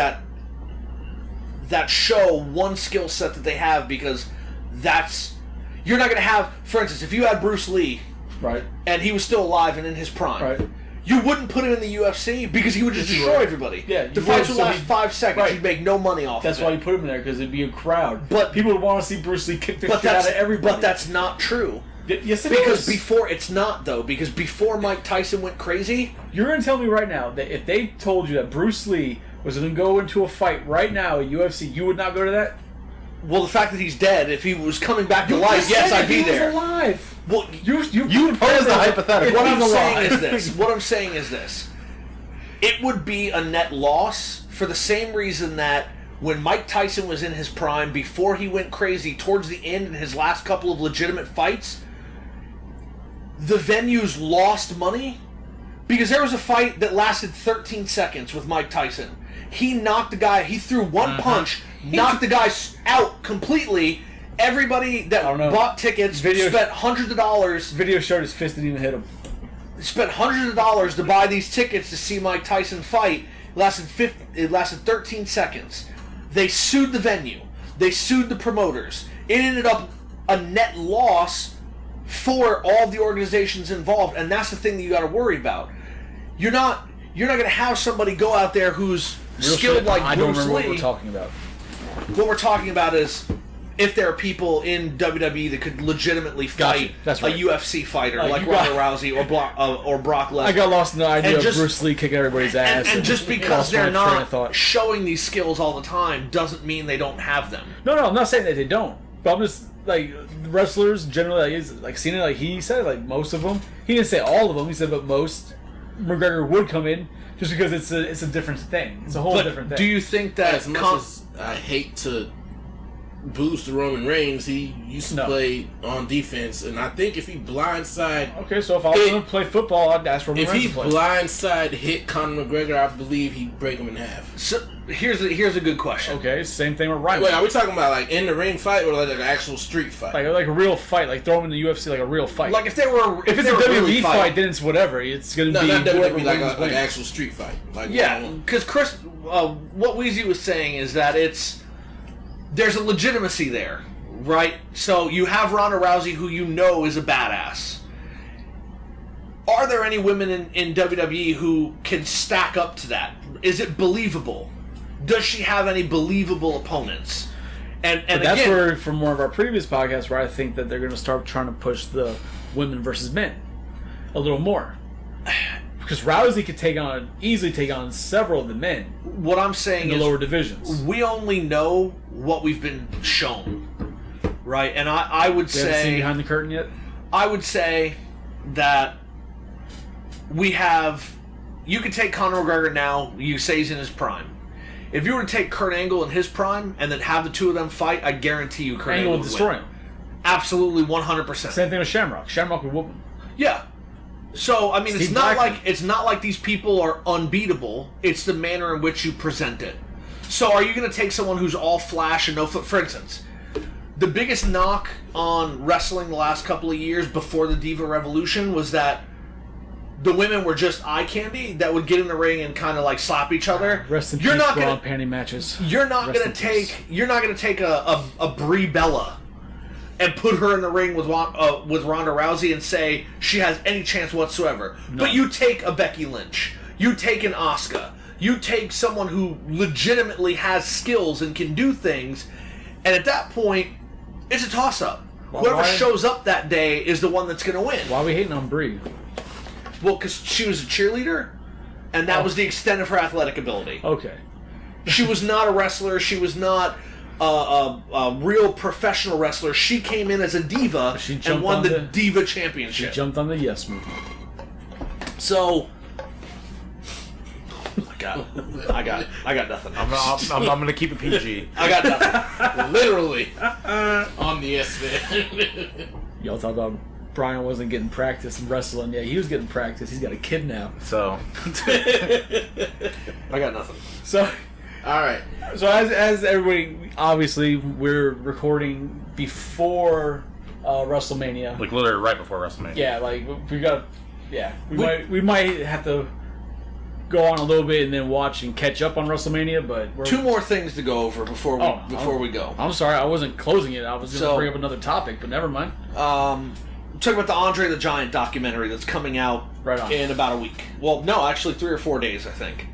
S1: that show one skill set that they have, because you're not going to have, for instance, if you had Bruce Lee,
S2: right,
S1: and he was still alive and in his prime,
S2: right,
S1: you wouldn't put him in the UFC because he would just destroy everybody.
S2: Yeah,
S1: the fights would last 5 seconds.
S2: Right.
S1: You'd make no money off.
S2: That's why you put him in there, because it'd be a crowd.
S1: But
S2: people would want to see Bruce Lee kick the shit out of everybody.
S1: But that's not true.
S2: Yes, it
S1: is. Because before Mike Tyson went crazy,
S2: you're going to tell me right now that if they told you that Bruce Lee was going to go into a fight right now at UFC, you would not go to that?
S1: Well, the fact that he's dead, if he was coming back to life, yes, I'd be there.
S2: He's alive.
S1: Well,
S4: you posed the hypothetical.
S1: What I'm saying is this. It would be a net loss for the same reason that when Mike Tyson was in his prime, before he went crazy, towards the end in his last couple of legitimate fights, the venues lost money because there was a fight that lasted 13 seconds with Mike Tyson. He knocked the guy, he threw one punch, knocked the guy out completely. Everybody that bought tickets spent hundreds of dollars.
S2: Video showed his fist didn't even hit him.
S1: Spent hundreds of dollars to buy these tickets to see Mike Tyson fight. It lasted 13 seconds. They sued the venue. They sued the promoters. It ended up a net loss for all the organizations involved, and that's the thing that you got to worry about. You're not going to have somebody go out there who's skilled like Bruce Lee.
S2: I don't remember what we're talking about.
S1: What we're talking about is if there are people in WWE that could legitimately fight a UFC fighter like Ronda Rousey or Brock Lesnar.
S2: I got lost in the idea of Bruce Lee kicking everybody's ass.
S1: And just because they're not showing these skills all the time doesn't mean they don't have them.
S2: No, I'm not saying that they don't. But I'm just, like, wrestlers generally, like Cena, like he said, like most of them. He didn't say all of them. He said, but most. McGregor would come in just because it's a different thing. It's a whole different thing.
S1: Do you think that
S3: as much as I hate to boost Roman Reigns, he used to play on defense, and I think if he blindside...
S2: Okay, so if I was going to play football, I'd ask Roman Reigns to play.
S3: If he blindside hit Conor McGregor, I believe he'd break him in half.
S1: So, here's a good question.
S2: Okay, same thing with Ryan.
S3: Wait, are we talking about like in the ring fight or like an actual street fight?
S2: Like a real fight, like throw him in the UFC like a real fight.
S1: Like if it's a
S2: WWE fight, then it's whatever. It's going to be
S3: not WWE, like an actual street fight. Like
S1: because Chris, what Weizie was saying is that there's a legitimacy there, right? So you have Ronda Rousey, who you know is a badass. Are there any women in WWE who can stack up to that? Is it believable? Does she have any believable opponents? And
S2: that's again, where, from one of our previous podcasts, where I think that they're going to start trying to push the women versus men a little more. Because Rousey could easily take on several of the men.
S1: What I'm saying
S2: in the lower divisions.
S1: We only know what we've been shown, right? And I would say,
S2: haven't seen behind the curtain yet.
S1: I would say that we have. You could take Conor McGregor now. You say he's in his prime. If you were to take Kurt Angle in his prime and then have the two of them fight, I guarantee you Kurt Angle would destroy him. Absolutely, 100%.
S2: Same thing with Shamrock. Shamrock would whoop him.
S1: Yeah. So I mean, it's not like these people are unbeatable. It's the manner in which you present it. So are you going to take someone who's all flash and no foot? For instance, the biggest knock on wrestling the last couple of years before the Diva Revolution was that the women were just eye candy that would get in the ring and kind of like slap each other.
S2: Rest in peace, bra panty matches.
S1: You're not going to take a Brie Bella and put her in the ring with Ronda Rousey and say she has any chance whatsoever. No. But you take a Becky Lynch, you take an Asuka, you take someone who legitimately has skills and can do things, and at that point, it's a toss-up. Whoever shows up that day is the one that's going to win.
S2: Why are we hating on Brie?
S1: Well, because she was a cheerleader, and that was the extent of her athletic ability.
S2: Okay.
S1: She was not a wrestler. She was not a real professional wrestler. She came in as a diva and won the Diva Championship.
S2: She jumped on the yes movement.
S1: So, I got nothing.
S4: I'm gonna keep it PG.
S1: I got nothing.
S3: Literally on the yes man.
S2: Y'all talk about Bryan wasn't getting practice in wrestling. Yeah, he was getting practice. He's got a kid now.
S4: So
S1: I got nothing.
S2: So.
S3: All right.
S2: So as everybody, obviously, we're recording before WrestleMania.
S4: Like literally right before WrestleMania.
S2: Yeah, like we got. Yeah, we might have to go on a little bit and then watch and catch up on WrestleMania. But
S1: two more things to go over before we go.
S2: I'm sorry, I wasn't closing it. I was going to bring up another topic, but never mind.
S1: Talk about the Andre the Giant documentary that's coming out in about a week. Well, no, actually 3 or 4 days, I think.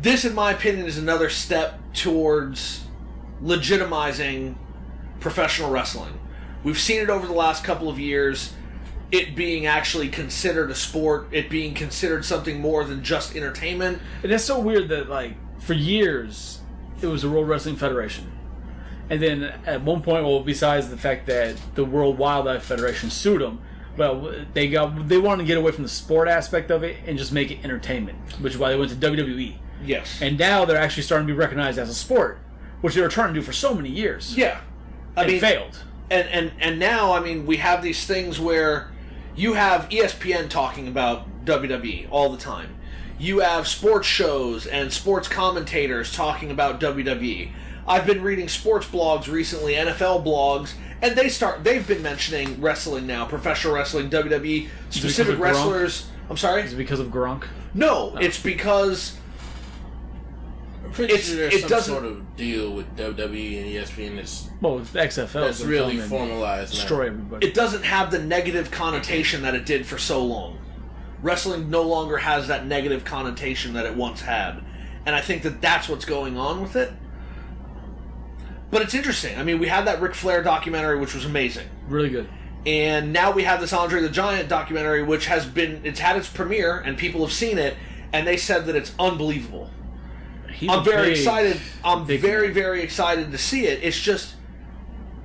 S1: This, in my opinion, is another step towards legitimizing professional wrestling. We've seen it over the last couple of years, it being actually considered a sport, it being considered something more than just entertainment.
S2: And it's so weird that, like, for years, it was the World Wrestling Federation. And then at one point, well, besides the fact that the World Wildlife Federation sued them, well, they wanted to get away from the sport aspect of it and just make it entertainment, which is why they went to WWE.
S1: Yes.
S2: And now they're actually starting to be recognized as a sport, which they were trying to do for so many years.
S1: Yeah.
S2: I mean, failed.
S1: And now, I mean, we have these things where you have ESPN talking about WWE all the time. You have sports shows and sports commentators talking about WWE. I've been reading sports blogs recently, NFL blogs, and they've been mentioning wrestling now, professional wrestling, WWE, specific wrestlers. I'm sorry?
S2: Is it because of Gronk?
S1: No, it's because
S3: I'm pretty sure there's some sort of deal with WWE and ESPN that's
S2: XFL
S3: that's really formalized now.
S2: Destroy everybody.
S1: It doesn't have the negative connotation that it did for so long. Wrestling no longer has that negative connotation that it once had. And I think that that's what's going on with it. But it's interesting. I mean, we had that Ric Flair documentary, which was amazing.
S2: Really good.
S1: And now we have this Andre the Giant documentary, which it's had its premiere, and people have seen it, and they said that it's unbelievable. I'm very excited. I'm very, very excited to see it. It's just,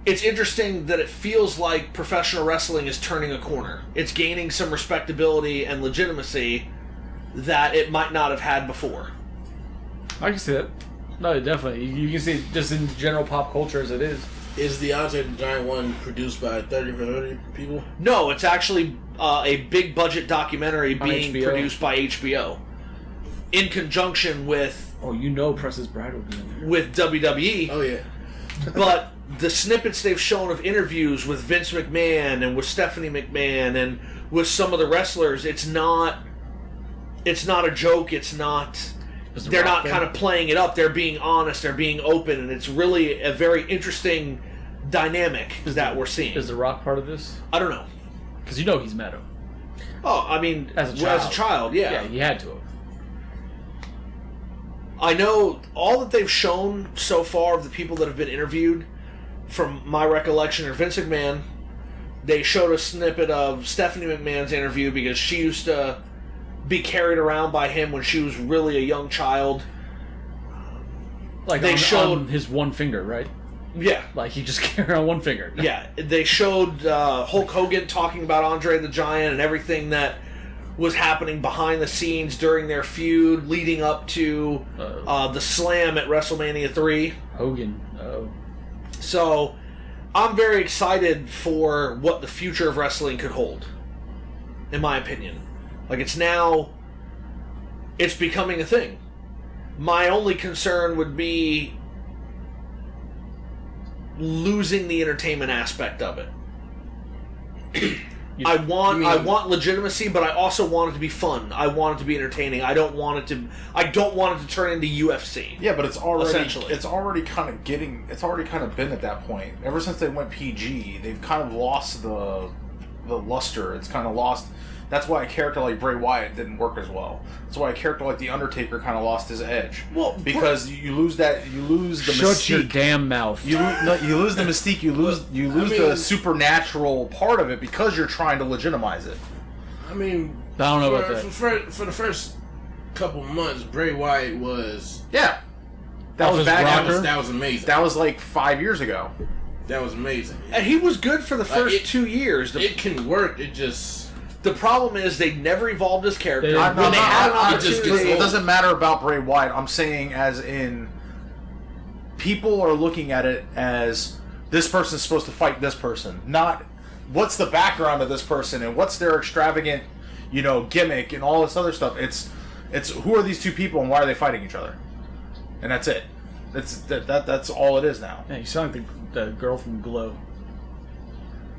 S1: it's interesting that it feels like professional wrestling is turning a corner. It's gaining some respectability and legitimacy that it might not have had before.
S2: I can see that. No, definitely. You can see it just in general pop culture as it is.
S3: Is the Andre the Giant one produced by 30 for 30 people?
S1: No, it's actually a big budget documentary being
S2: HBO.
S1: produced by HBO in conjunction with
S2: Princess Bride will be in there.
S1: with WWE.
S3: Oh yeah.
S1: But the snippets they've shown of interviews with Vince McMahon and with Stephanie McMahon and with some of the wrestlers, it's not a joke. It's not. They're not kind of playing it up. They're being honest. They're being open, and it's really a very interesting dynamic that we're seeing.
S2: Is The Rock part of this?
S1: I don't know.
S2: Because he's met him.
S1: Oh, I mean,
S2: As a child,
S1: yeah.
S2: Yeah, he had to have.
S1: I know all that they've shown so far of the people that have been interviewed, from my recollection, are Vince McMahon. They showed a snippet of Stephanie McMahon's interview because she used to be carried around by him when she was really a young child.
S2: Like
S1: they showed
S2: on his one finger, right?
S1: Yeah.
S2: Like he just carried on one finger.
S1: Yeah. They showed Hulk Hogan talking about Andre the Giant and everything that was happening behind the scenes during their feud leading up to the Slam at WrestleMania 3.
S2: Hogan.
S1: So I'm very excited for what the future of wrestling could hold, in my opinion. Like, it's becoming a thing. My only concern would be losing the entertainment aspect of it. I want legitimacy, but I also want it to be fun. I want it to be entertaining. I don't want it to turn into UFC.
S4: Yeah, but it's already kind of been at that point. Ever since they went PG, they've kind of lost the luster. It's kind of lost. That's why a character like Bray Wyatt didn't work as well. That's why a character like The Undertaker kind of lost his edge.
S1: Well,
S4: because you lose the mystique.
S2: Shut your damn mouth.
S4: You lose the mystique. You lose the supernatural part of it because you're trying to legitimize it.
S3: I mean,
S2: I don't know about that.
S3: For the first couple months, Bray Wyatt was
S4: that was
S3: amazing.
S4: That was like 5 years ago.
S3: That was amazing.
S1: And he was good for the first 2 years.
S3: It can work. It just.
S1: The problem is they never evolved his character.
S4: It doesn't matter about Bray Wyatt. I'm saying as in people are looking at it as this person's supposed to fight this person, not what's the background of this person and what's their extravagant, gimmick and all this other stuff. It's who are these two people and why are they fighting each other? And that's it. That's all it is now.
S2: Yeah, you sound like the girl from Glow.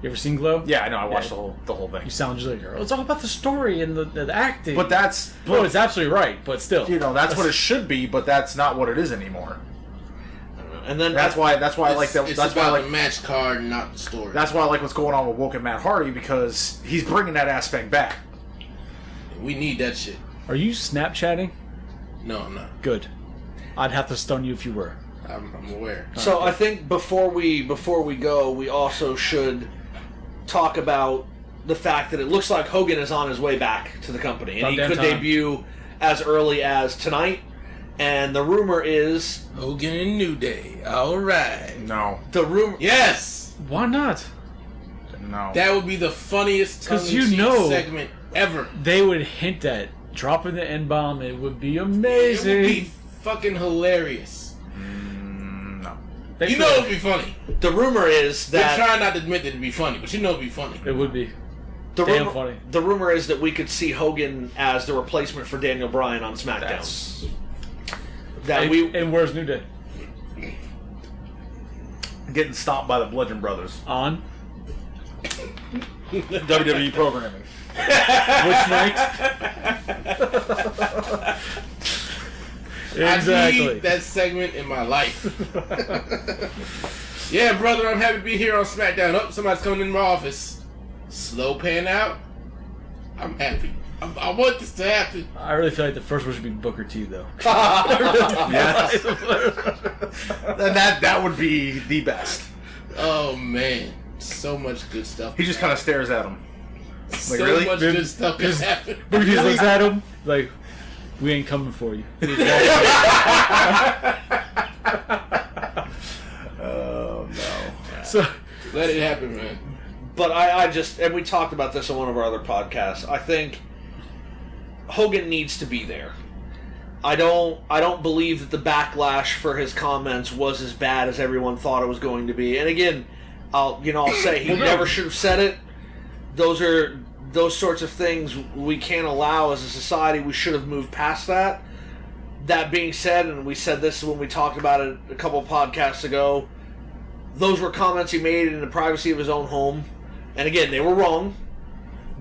S2: You ever seen Glow?
S4: Yeah, I know. I watched the whole thing.
S2: You sound just like her. It's all about the story and the acting.
S4: But that's...
S2: Well, it's absolutely right, but still.
S4: That's what it should be, but that's not what it is anymore.
S1: And then
S4: that's why I like that.
S3: It's
S4: that's
S3: about
S4: why I like
S3: the match card, not the story.
S4: That's why I like what's going on with Woke and Matt Hardy, because he's bringing that aspect back.
S3: We need that shit.
S2: Are you Snapchatting?
S3: No, I'm not.
S2: Good. I'd have to stun you if you were.
S3: I'm aware.
S1: So I think before we go, we also should talk about the fact that it looks like Hogan is on his way back to the company, and he could debut as early as tonight. And the rumor is
S3: Hogan and New Day. All right.
S4: No.
S1: The rumor.
S3: Yes.
S2: Why not?
S4: No.
S3: That would be the funniest tongue-in-cheek segment ever.
S2: They would hint at dropping the N-bomb. It would be amazing.
S3: It would be fucking hilarious.
S4: No.
S3: You know it'd be funny.
S1: The rumor is that...
S3: They're trying not to admit that it'd be funny, but you know it'd be funny.
S2: It would be.
S1: Damn
S2: funny.
S1: The rumor is that we could see Hogan as the replacement for Daniel Bryan on SmackDown.
S2: And where's New Day?
S4: Getting stopped by the Bludgeon Brothers.
S2: On?
S4: WWE programming.
S2: Which night? Exactly.
S3: I need that segment in my life. Yeah, brother, I'm happy to be here on SmackDown. Oh, somebody's coming in my office. Slow pan out. I'm happy. I want this to happen.
S2: I really feel like the first one should be Booker T, though.
S4: Yes. that would be the best.
S3: Oh, man. So much good stuff.
S4: He just kind of stares at him. Like,
S3: So
S4: really?
S3: much good stuff has happened.
S2: Booker T looks at him like, we ain't coming for you.
S4: Oh, no.
S2: So,
S3: Let it happen, man.
S1: But I just... And we talked about this on one of our other podcasts. I think Hogan needs to be there. I don't believe that the backlash for his comments was as bad as everyone thought it was going to be. And again, I'll say he never should have said it. Those sorts of things we can't allow as a society. We should have moved past that. That being said, and we said this when we talked about it a couple of podcasts ago, those were comments he made in the privacy of his own home. And again, they were wrong,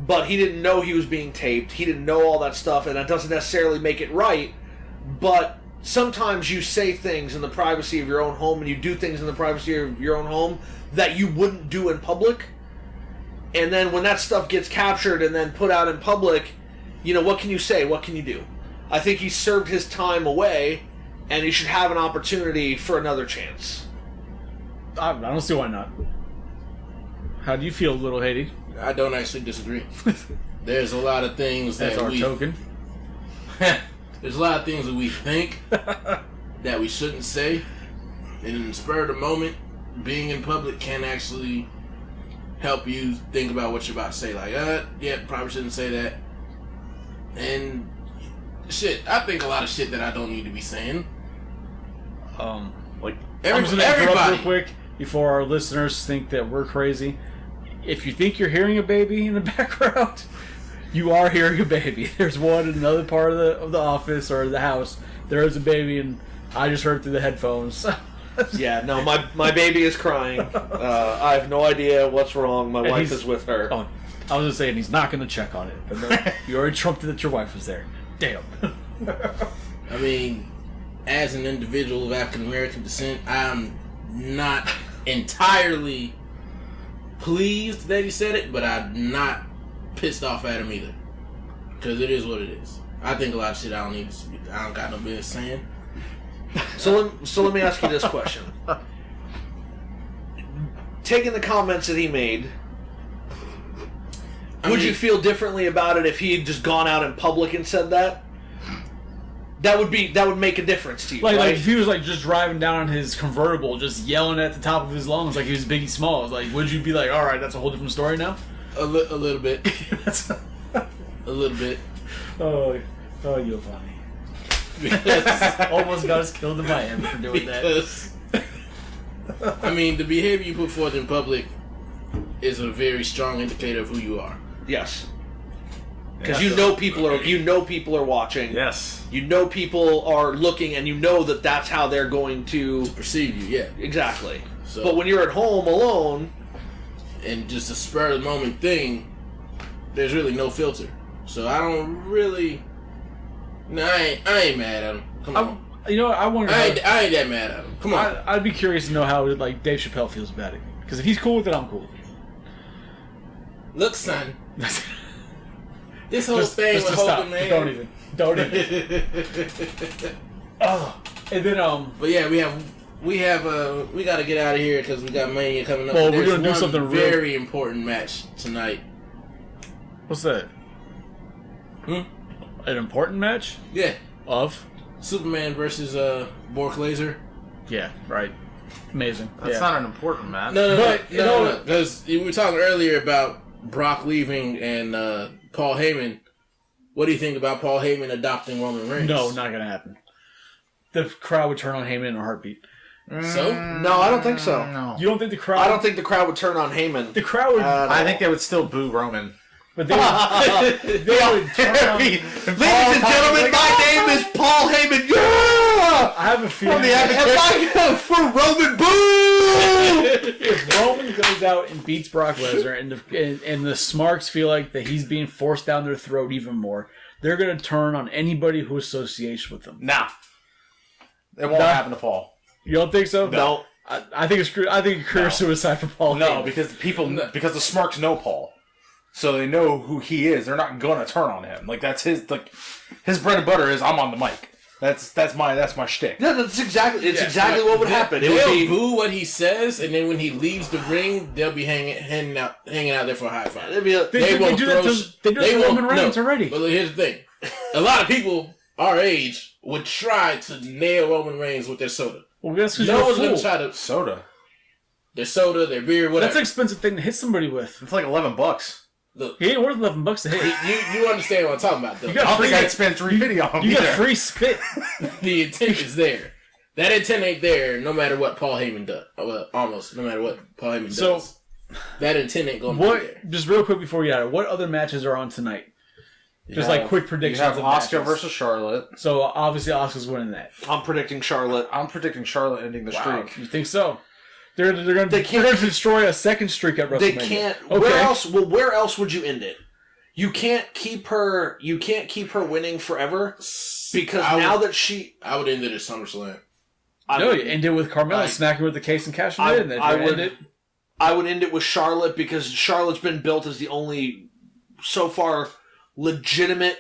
S1: but he didn't know he was being taped. He didn't know all that stuff, and that doesn't necessarily make it right. But sometimes you say things in the privacy of your own home, and you do things in the privacy of your own home that you wouldn't do in public. And then when that stuff gets captured and then put out in public, what can you say? What can you do? I think he served his time away, and he should have an opportunity for another chance.
S2: I don't see why not. How do you feel, Little Haiti?
S3: I don't actually disagree. There's a lot of things
S2: That's
S3: that
S2: our token.
S3: There's a lot of things that we think that we shouldn't say. And in the spur of the moment, being in public can actually help you think about what you're about to say. Like, yeah, probably shouldn't say that. And shit, I think a lot of shit that I don't need to be saying.
S4: Like,
S2: I'm just gonna interrupt
S3: everybody.
S2: real quick before our listeners think that we're crazy. If you think you're hearing a baby in the background, you are hearing a baby. There's one in another part of the office or the house. There is a baby, and I just heard it through the headphones.
S1: Yeah, no, my baby is crying. I have no idea what's wrong. My wife is with her.
S2: Oh, I was just saying he's not going to check on it. But no, you already trumped it that your wife was there. Damn.
S3: I mean, as an individual of African American descent, I'm not entirely pleased that he said it, but I'm not pissed off at him either. Because it is what it is. I think a lot of shit I don't got no business saying.
S1: So let me ask you this question. Taking the comments that he made, would you feel differently about it if he had just gone out in public and said that? That would make a difference to you,
S2: like
S1: right?
S2: if he was just driving down in his convertible, just yelling at the top of his lungs like he was Biggie Smalls, would you be like, all right, that's a whole different story now?
S3: A little bit. A little bit.
S2: Oh, you're funny.
S3: Because,
S2: Almost got us killed in Miami for doing that.
S3: I mean, the behavior you put forth in public is a very strong indicator of who you are.
S1: Yes. Because you know people are watching.
S4: yes.
S1: You know people are looking, and you know that that's how they're going to
S3: Perceive you, yeah.
S1: exactly.
S3: So,
S1: But when you're at home alone,
S3: and just a spur of the moment thing, there's really no filter. So I don't really. No, I ain't mad at him. Come on.
S2: I wonder.
S3: I ain't that mad at him. Come on.
S2: I'd be curious to know how Dave Chappelle feels about it. Because if he's cool with it, I'm cool with it.
S3: Look, son. This whole thing with
S2: stop.
S3: Hogan, man.
S2: Don't even. Oh, and then
S3: But yeah, we got to get out of here because we got Mania coming up.
S2: Well,
S3: There's
S2: we're gonna do
S3: one
S2: something
S3: very important match tonight.
S2: What's that? An important match?
S3: Yeah,
S2: Of?
S3: Superman versus Bork Laser.
S2: Yeah, right. Amazing.
S4: That's not an important match.
S3: No. Because we were talking earlier about Brock leaving and Paul Heyman. What do you think about Paul Heyman adopting Roman Reigns?
S2: No, not gonna happen. The crowd would turn on Heyman in a heartbeat.
S3: So?
S1: No, I don't think so.
S4: No.
S2: You don't think the crowd?
S1: I don't think the crowd would turn on Heyman.
S2: The crowd would.
S4: I think they would still boo Roman.
S2: But they would turn on.
S1: Ladies and gentlemen, my name is Paul Heyman. Yeah!
S2: I have a feeling.
S1: From the Advocate for Roman Boo!
S2: If Roman goes out and beats Brock Lesnar, and the Smarks feel like that he's being forced down their throat even more, they're going to turn on anybody who associates with them.
S4: Nah. It won't happen to Paul.
S2: You don't think so?
S1: No.
S2: I think it's career suicide for Paul.
S4: No,
S2: Heyman.
S4: because the Smarks know Paul, so they know who he is. They're not gonna turn on him. Like that's his bread and butter is I'm on the mic. That's my shtick.
S1: No, that's exactly what would happen. It
S3: They'll
S1: would be
S3: boo what he says, and then when he leaves the ring, they'll be hanging out there for a high five.
S1: it'd be a,
S2: They do that to Roman Reigns already.
S3: But here's the thing: a lot of people our age would try to nail Roman Reigns with their soda.
S2: Well, that's because
S3: No one's
S2: you're a
S3: gonna
S2: fool.
S3: try to
S4: Soda.
S3: their soda, their beer, whatever.
S2: That's an expensive thing to hit somebody with.
S4: It's like $11.
S3: Look,
S2: He ain't worth $11 to hit.
S3: you understand what I'm talking about, though.
S2: You
S4: I
S2: got
S4: don't
S2: free.
S4: think I'd spend $350 on him
S2: You got
S4: either.
S2: free spit.
S3: The intent is there. That intent ain't there no matter what Paul Heyman does. Well, almost no matter what Paul Heyman
S2: So-
S3: does. That intent ain't going to be there.
S2: What? Just real quick before you get out, what other matches are on tonight? Just like quick predictions.
S4: You have
S2: of
S4: Asuka
S2: matches.
S4: versus Charlotte.
S2: So obviously Asuka's winning that.
S1: I'm predicting Charlotte.
S4: I'm predicting Charlotte ending the streak.
S2: You think so? They're going to destroy a second streak at WrestleMania.
S1: They can't.
S2: Okay.
S1: Where else? Well, where else would you end it? You can't keep her. You can't keep her winning forever because now that she.
S3: I would end it at SummerSlam.
S2: No, you end it with Carmella smacking with the case and cashing it in.
S1: I would end it with Charlotte because Charlotte's been built as the only so far legitimate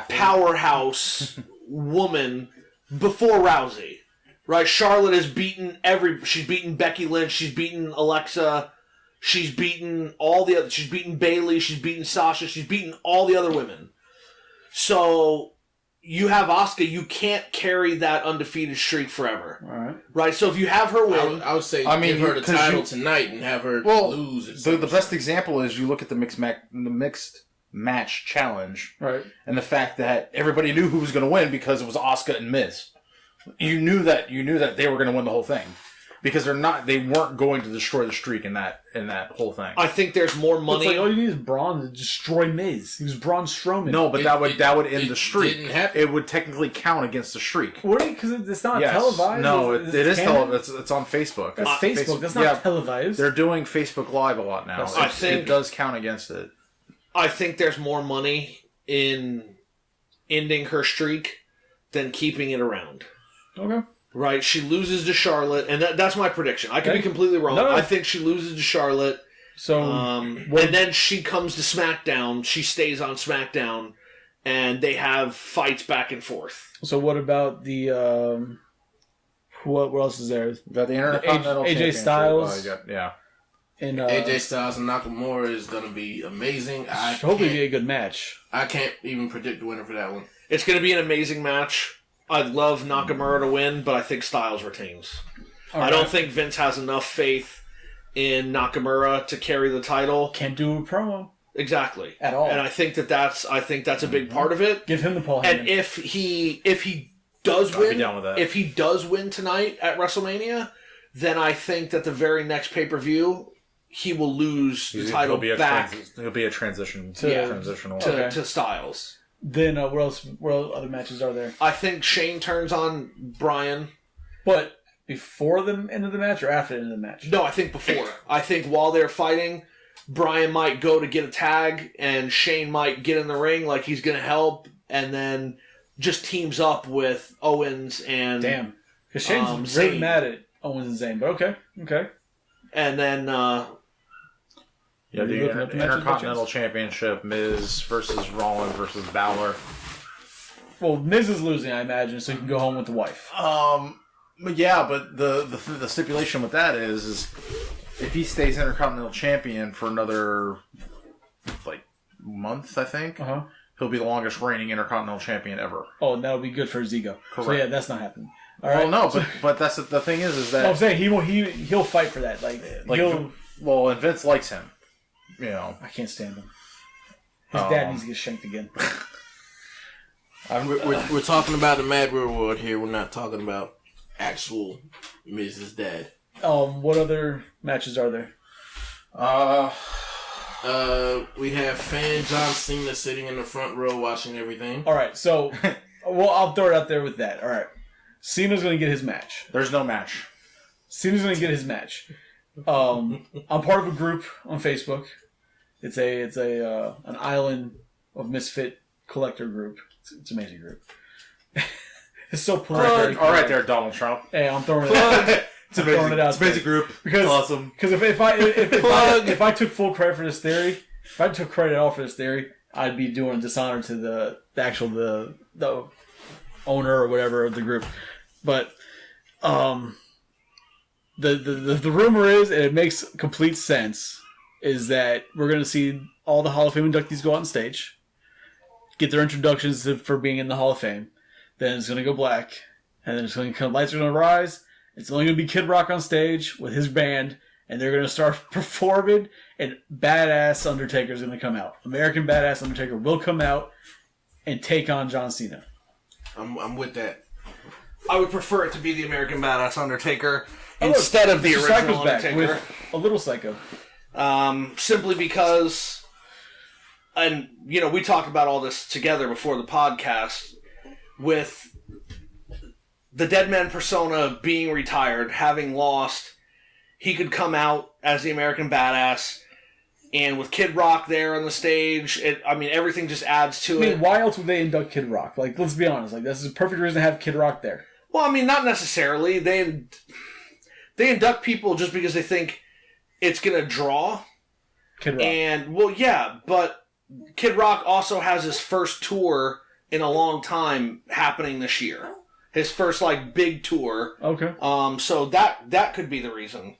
S1: powerhouse woman before Rousey. Right? Charlotte has beaten she's beaten Becky Lynch, she's beaten Alexa, she's beaten all the other, she's beaten Bayley, she's beaten Sasha, she's beaten all the other women. So you have Asuka, you can't carry that undefeated streak forever.
S2: All right.
S1: Right? So if you have her win,
S3: I would say give her the title tonight and have her lose.
S4: The best example is you look at the mixed match challenge,
S2: Right.
S4: and the fact that everybody knew who was going to win because it was Asuka and Miz. You knew that they were going to win the whole thing because they weren't going to destroy the streak in that whole thing.
S1: I think there's more money.
S2: It's like all you need is Braun to destroy Miz. He was Braun Strowman.
S4: No, but that would end the streak.
S3: Didn't happen.
S4: It would technically count against the streak.
S2: What? Because it's not
S4: Yes.
S2: televised.
S4: No, it is
S2: canon?
S4: televised. It's on Facebook.
S2: That's Facebook. That's not televised.
S4: They're doing Facebook Live a lot now.
S1: I think
S4: it does count against it.
S1: I think there's more money in ending her streak than keeping it around.
S2: Okay.
S1: Right? She loses to Charlotte, and that's my prediction. I could be completely wrong.
S2: No.
S1: I think she loses to Charlotte.
S2: So,
S1: and then she comes to SmackDown. She stays on SmackDown, and they have fights back and forth.
S2: So what about the what else is there?
S4: You got the Intercontinental
S2: AJ
S4: Championship.
S2: Styles.
S4: Yeah.
S2: And
S3: AJ Styles and Nakamura is going to be amazing.
S2: Hopefully be a good match.
S3: I can't even predict the winner for that one.
S1: It's going to be an amazing match. I'd love Nakamura to win, but I think Styles retains. I don't think Vince has enough faith in Nakamura to carry the title.
S2: Can't do a promo.
S1: Exactly.
S2: At all.
S1: And I think that's a big part of it.
S2: Give him the Paul
S1: And
S2: Heyman.
S1: if he does win,
S4: be down with that.
S1: if he does win tonight at WrestleMania, then I think that the very next pay-per-view he will lose the title back
S4: It'll be a transitional.
S1: to Styles.
S2: Then what other matches are there?
S1: I think Shane turns on Bryan.
S2: But before the end of the match or after the end of the match?
S1: No, I think before. I think while they're fighting, Bryan might go to get a tag, and Shane might get in the ring like he's going to help, and then just teams up with Owens and...
S2: Damn. Because Shane's really mad at Owens and Zayn, but okay.
S1: And then...
S4: Yeah, the Intercontinental Championship, Miz versus Rollins versus Balor.
S2: Well, Miz is losing, I imagine, so he can go home with the wife.
S4: Yeah, but the stipulation with that is if he stays Intercontinental Champion for another month, I think, he'll be the longest reigning Intercontinental Champion ever.
S2: Oh, and that'll be good for his ego.
S4: Correct.
S2: So yeah, that's not happening. All
S4: right.
S2: right.
S4: Well, no, but that's the thing is that
S2: I'm saying he'll fight for that.
S4: and Vince likes him. You know,
S2: I can't stand him. His dad needs to get shanked again.
S3: We're talking about the Mad Real World here. We're not talking about actual Miz's dad.
S2: What other matches are there?
S3: We have fan John Cena sitting in the front row watching everything.
S2: All right, so well, I'll throw it out there with that. All right, Cena's going to get his match.
S4: There's no match.
S2: Cena's going to get his match. I'm part of a group on Facebook. It's an island of misfit collector group. It's an amazing group. It's so polite.
S4: All right, there, Donald Trump.
S2: Hey, I'm throwing it out.
S4: It's amazing.
S2: It's
S4: a basic group.
S2: Because,
S4: it's awesome.
S2: Because if I took full credit for this theory, if I took credit at all for this theory, I'd be doing dishonor to the owner or whatever of the group. But the rumor is, and it makes complete sense, is that we're going to see all the Hall of Fame inductees go out on stage, get their introductions for being in the Hall of Fame. Then it's going to go black, and then it's going to come. Lights are going to rise. It's only going to be Kid Rock on stage with his band, and they're going to start performing, and badass Undertaker's going to come out. American Badass Undertaker will come out and take on John Cena.
S3: I'm with that.
S1: I would prefer it to be the American Badass Undertaker instead of the original Undertaker.
S2: With a little Psycho.
S1: Simply because, and we talked about all this together before the podcast, with the Deadman persona being retired, having lost, he could come out as the American Badass, and with Kid Rock there on the stage, everything just adds to it.
S2: Why else would they induct Kid Rock? Like, let's be honest. Like, this is a perfect reason to have Kid Rock there.
S1: Well, not necessarily. They induct people just because they think it's going to draw.
S2: Kid Rock.
S1: And, well, yeah, but Kid Rock also has his first tour in a long time happening this year. His first, big tour.
S2: Okay.
S1: So that could be the reason.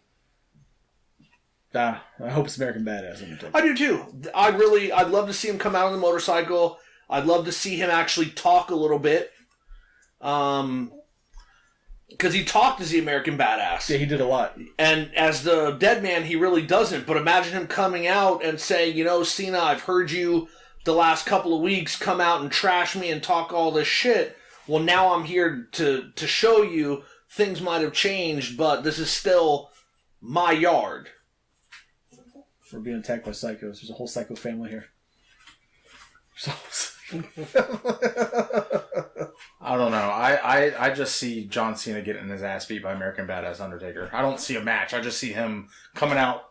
S2: I hope it's American Badass.
S1: I do too. I'd love to see him come out on the motorcycle. I'd love to see him actually talk a little bit. Because he talked as the American Badass.
S2: Yeah, he did a lot.
S1: And as the Dead Man, he really doesn't. But imagine him coming out and saying, Cena, I've heard you the last couple of weeks come out and trash me and talk all this shit. Well, now I'm here to show you things might have changed, but this is still my yard.
S2: We're being attacked by psychos. There's a whole psycho family here.
S4: I don't know. I just see John Cena getting his ass beat by American Badass Undertaker. I don't see a match. I just see him coming out,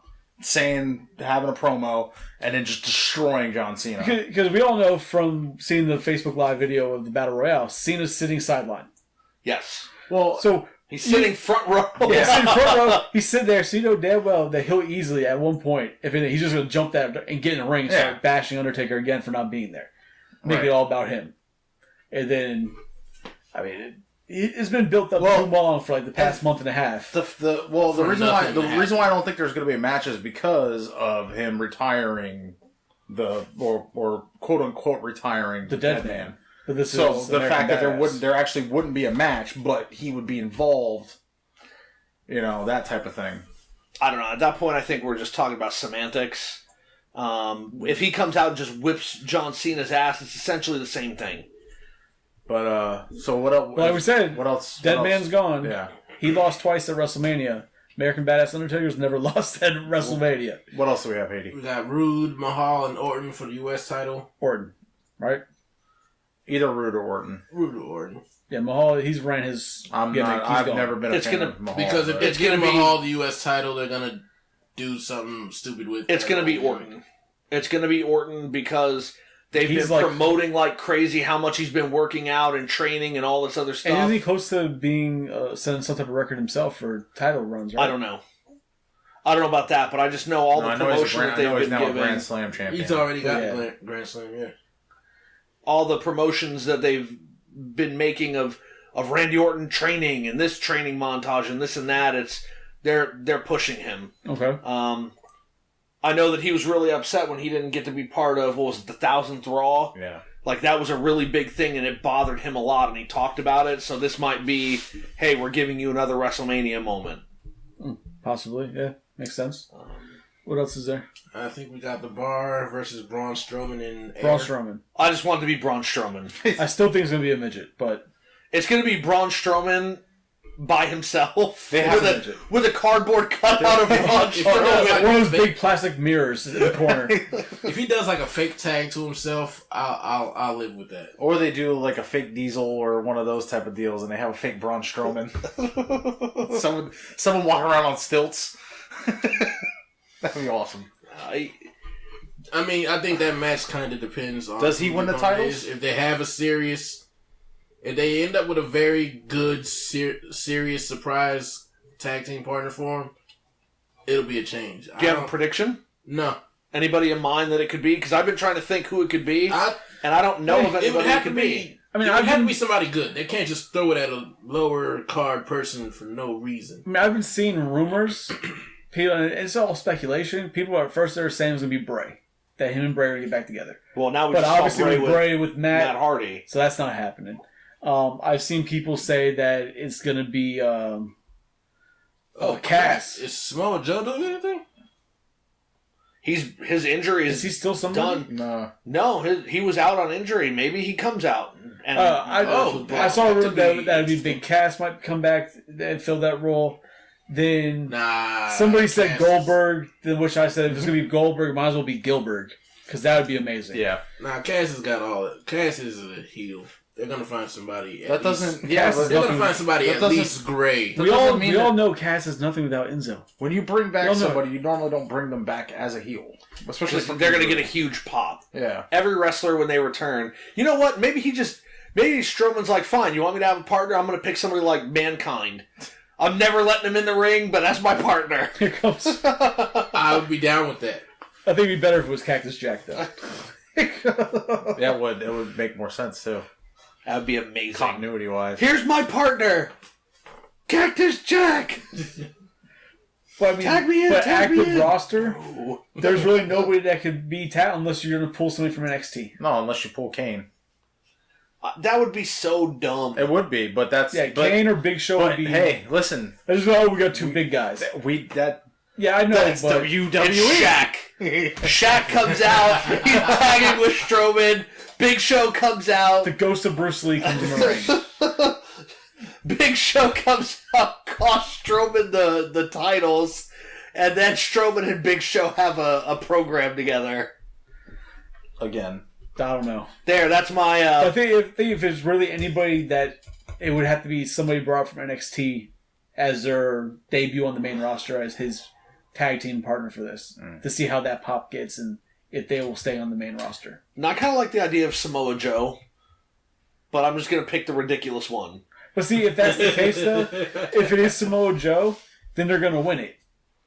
S4: having a promo, and then just destroying John Cena.
S2: Because we all know from seeing the Facebook Live video of the Battle Royale, Cena's sitting sideline.
S1: Yes.
S2: Well, so
S1: he's sitting front row.
S2: Yeah, sitting front row. He's sitting there, so you know damn well that he'll easily, at one point, if anything, he's just going to jump that and get in the ring and start bashing Undertaker again for not being there. Make it all about him. And then, it's been built up too long for the past month and a half.
S4: The reason why I don't think there's going to be a match is because of him retiring or quote unquote retiring the Dead Man.
S2: But this
S4: so
S2: is
S4: the fact that there actually wouldn't be a match, but he would be involved, that type of thing.
S1: I don't know. At that point, I think we're just talking about semantics. If he comes out and just whips John Cena's ass, it's essentially the same thing.
S4: But so what else?
S2: Like we said,
S4: what else?
S2: Dead Man's gone.
S4: Yeah,
S2: he lost twice at WrestleMania. American Badass Undertaker's never lost at WrestleMania.
S4: What else do we have, Haiti?
S3: We got Rude, Mahal, and Orton for the U.S. title.
S2: Orton, right?
S4: Either Rude or Orton.
S3: Rude or Orton.
S2: Yeah, Mahal. He's ran his.
S4: I've never been a fan of Mahal.
S3: Because if it's going to Mahal the U.S. title, they're going to do something stupid with it.
S1: It's going to be Orton. It's going to be Orton because they've been promoting like crazy how much he's been working out and training and all this other stuff.
S2: And isn't he close to being setting some type of record himself for title runs, right?
S1: I don't know about that, but I just know all the promotion that they've been given.
S4: Grand Slam champion.
S3: He's already got the Grand Slam, yeah.
S1: All the promotions that they've been making of Randy Orton training and this training montage and this and that, they're pushing him.
S2: Okay.
S1: I know that he was really upset when he didn't get to be part of, what was it, the 1000th Raw?
S4: Yeah.
S1: That was a really big thing, and it bothered him a lot, and he talked about it, so this might be, hey, we're giving you another WrestleMania moment.
S2: Possibly, yeah. Makes sense. What else is there?
S3: I think we got The Bar versus Braun Strowman in
S2: Braun Strowman.
S1: I just want it to be Braun Strowman.
S2: I still think it's going to be a midget, but...
S1: It's going to be Braun Strowman, by himself
S4: They have
S1: with a cardboard cutout of Braun Strowman.
S2: One of those big plastic mirrors in the corner.
S3: If he does like a fake tag to himself, I'll live with that.
S4: Or they do like a fake Diesel or one of those type of deals, and they have a fake Braun Strowman. someone walking around on stilts. That'd be awesome.
S3: I mean, I think that match kind of depends on.
S4: Does he win the titles?
S3: If they have a serious, if they end up with a very good, serious surprise tag team partner for him, it'll be a change.
S1: Do you have a prediction?
S3: No.
S1: Anybody in mind that it could be? Because I've been trying to think who it could be, and I don't know if anybody it could be.
S3: I mean, it would have to be somebody good. They can't just throw it at a lower card person for no reason.
S2: I mean, I've been seeing rumors. People, and it's all speculation. People at first they were saying it was going to be Bray. That him and Bray are going to get back together.
S1: Well, now we
S2: but
S1: just
S2: obviously
S1: saw
S2: Bray with Matt
S1: Hardy.
S2: So that's not happening. I've seen people say that it's going to be Cass.
S3: Is Samoa Joe doing anything?
S1: His injury is
S2: he still somebody?
S1: Done. No, he was out on injury. Maybe he comes out. And
S2: I saw a rumor that would be Big Cass might come back and fill that role. Then somebody said Goldberg, which I said if it's going to be Goldberg, it might as well be Gilbert. Because that would be amazing.
S4: Yeah.
S3: Cass has got all it. Cass is a heel. They're going to find somebody
S4: that doesn't...
S3: Yeah, they're going to find somebody at least great.
S2: We all know Cass is nothing without Enzo.
S4: When you bring back somebody, you normally don't bring them back as a heel. Especially if
S1: they're going to get a huge pop.
S4: Yeah.
S1: Every wrestler, when they return... You know what? Maybe Strowman's like, fine, you want me to have a partner? I'm going to pick somebody like Mankind. I'm never letting him in the ring, but that's my partner.
S2: Here comes.
S3: I would be down with that.
S2: I think it'd be better if it was Cactus Jack, though.
S4: Yeah, it would. It would make more sense, too.
S1: That would be amazing.
S4: Continuity-wise.
S1: Here's my partner, Cactus Jack.
S2: Well, I mean,
S1: tag me in,
S2: but
S1: tag
S2: active
S1: me in.
S2: Roster, there's really nobody that could be tapped unless you're going to pull somebody from NXT.
S4: No, unless you pull Kane.
S1: That would be so dumb.
S4: It would be, but that's...
S2: Kane or Big Show would be...
S4: Hey, listen.
S2: We got two big guys. Yeah, I know.
S4: That's WWE.
S1: It's Shaq. Shaq comes out. He's tagging with Strowman. Big Show comes out.
S2: The ghost of Bruce Lee comes in the
S1: ring. Big Show comes out, costs Strowman the titles, and then Strowman and Big Show have a program together.
S4: Again.
S2: I don't know.
S1: That's my...
S2: I think if it's really anybody that... It would have to be somebody brought from NXT as their debut on the main roster as his tag team partner for this. To see how that pop gets and if they will stay on the main roster.
S1: Now, I kind of like the idea of Samoa Joe, but I'm just going to pick the ridiculous one.
S2: But see, if that's the case, though, if it is Samoa Joe, then they're going to win it.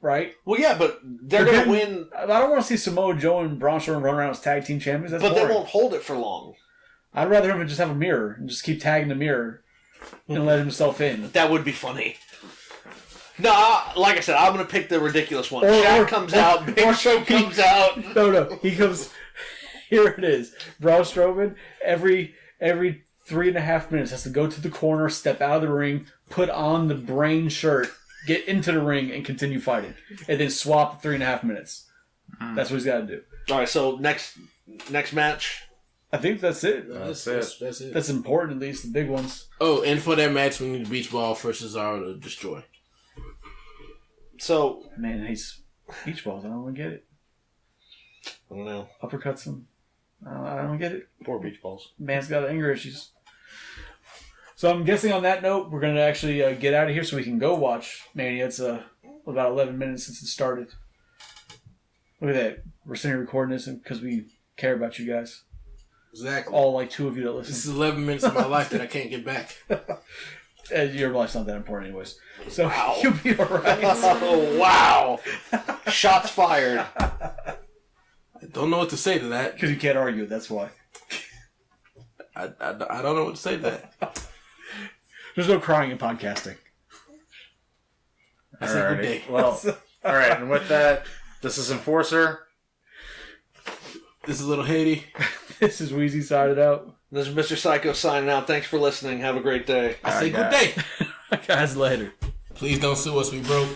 S2: Right?
S1: Well, yeah, but they're going to win...
S2: I don't want to see Samoa Joe and Braun Strowman run around as tag team champions. That's boring.
S1: They won't hold it for long.
S2: I'd rather him just have a mirror and just keep tagging the mirror and let himself in.
S1: That would be funny. No, like I said, I'm going to pick the ridiculous one. Shaq comes out, Big Show comes out.
S2: No, he comes... Here it is. Braun Strowman, every 3.5 minutes, has to go to the corner, step out of the ring, put on the brain shirt, get into the ring, and continue fighting. And then swap 3.5 minutes. That's what he's got to do.
S1: All right, so next match?
S2: I think that's it.
S3: That's it.
S2: That's important, at least, the big ones.
S3: Oh, and for that match, we need Beach Ball versus Cesaro to destroy.
S1: So...
S2: Man, he's beach balls. I don't get it.
S1: I don't know.
S2: Uppercuts him. I don't get it.
S4: Poor beach balls.
S2: Man's got anger issues. So I'm guessing on that note, we're going to actually get out of here so we can go watch Mania. It's about 11 minutes since it started. Look at that. We're sitting here recording this because we care about you guys.
S3: Exactly.
S2: All like 2 of you that listen.
S3: This is 11 minutes of my life that I can't get back.
S2: Your life's not that important anyways. So you'll be alright.
S1: Oh, wow. Shots fired.
S3: I don't know what to say to that.
S2: Because you can't argue, that's why.
S3: I don't know what to say to that.
S2: There's no crying in podcasting.
S3: I said good day.
S4: Well, alright, and with that, this is Enforcer.
S3: This is LiL Haiti.
S2: This is Weizie signing out.
S1: This is MrPsyco signing out. Thanks for listening. Have a great day.
S3: I say good day.
S2: Guys, later.
S3: Please don't sue us. We broke.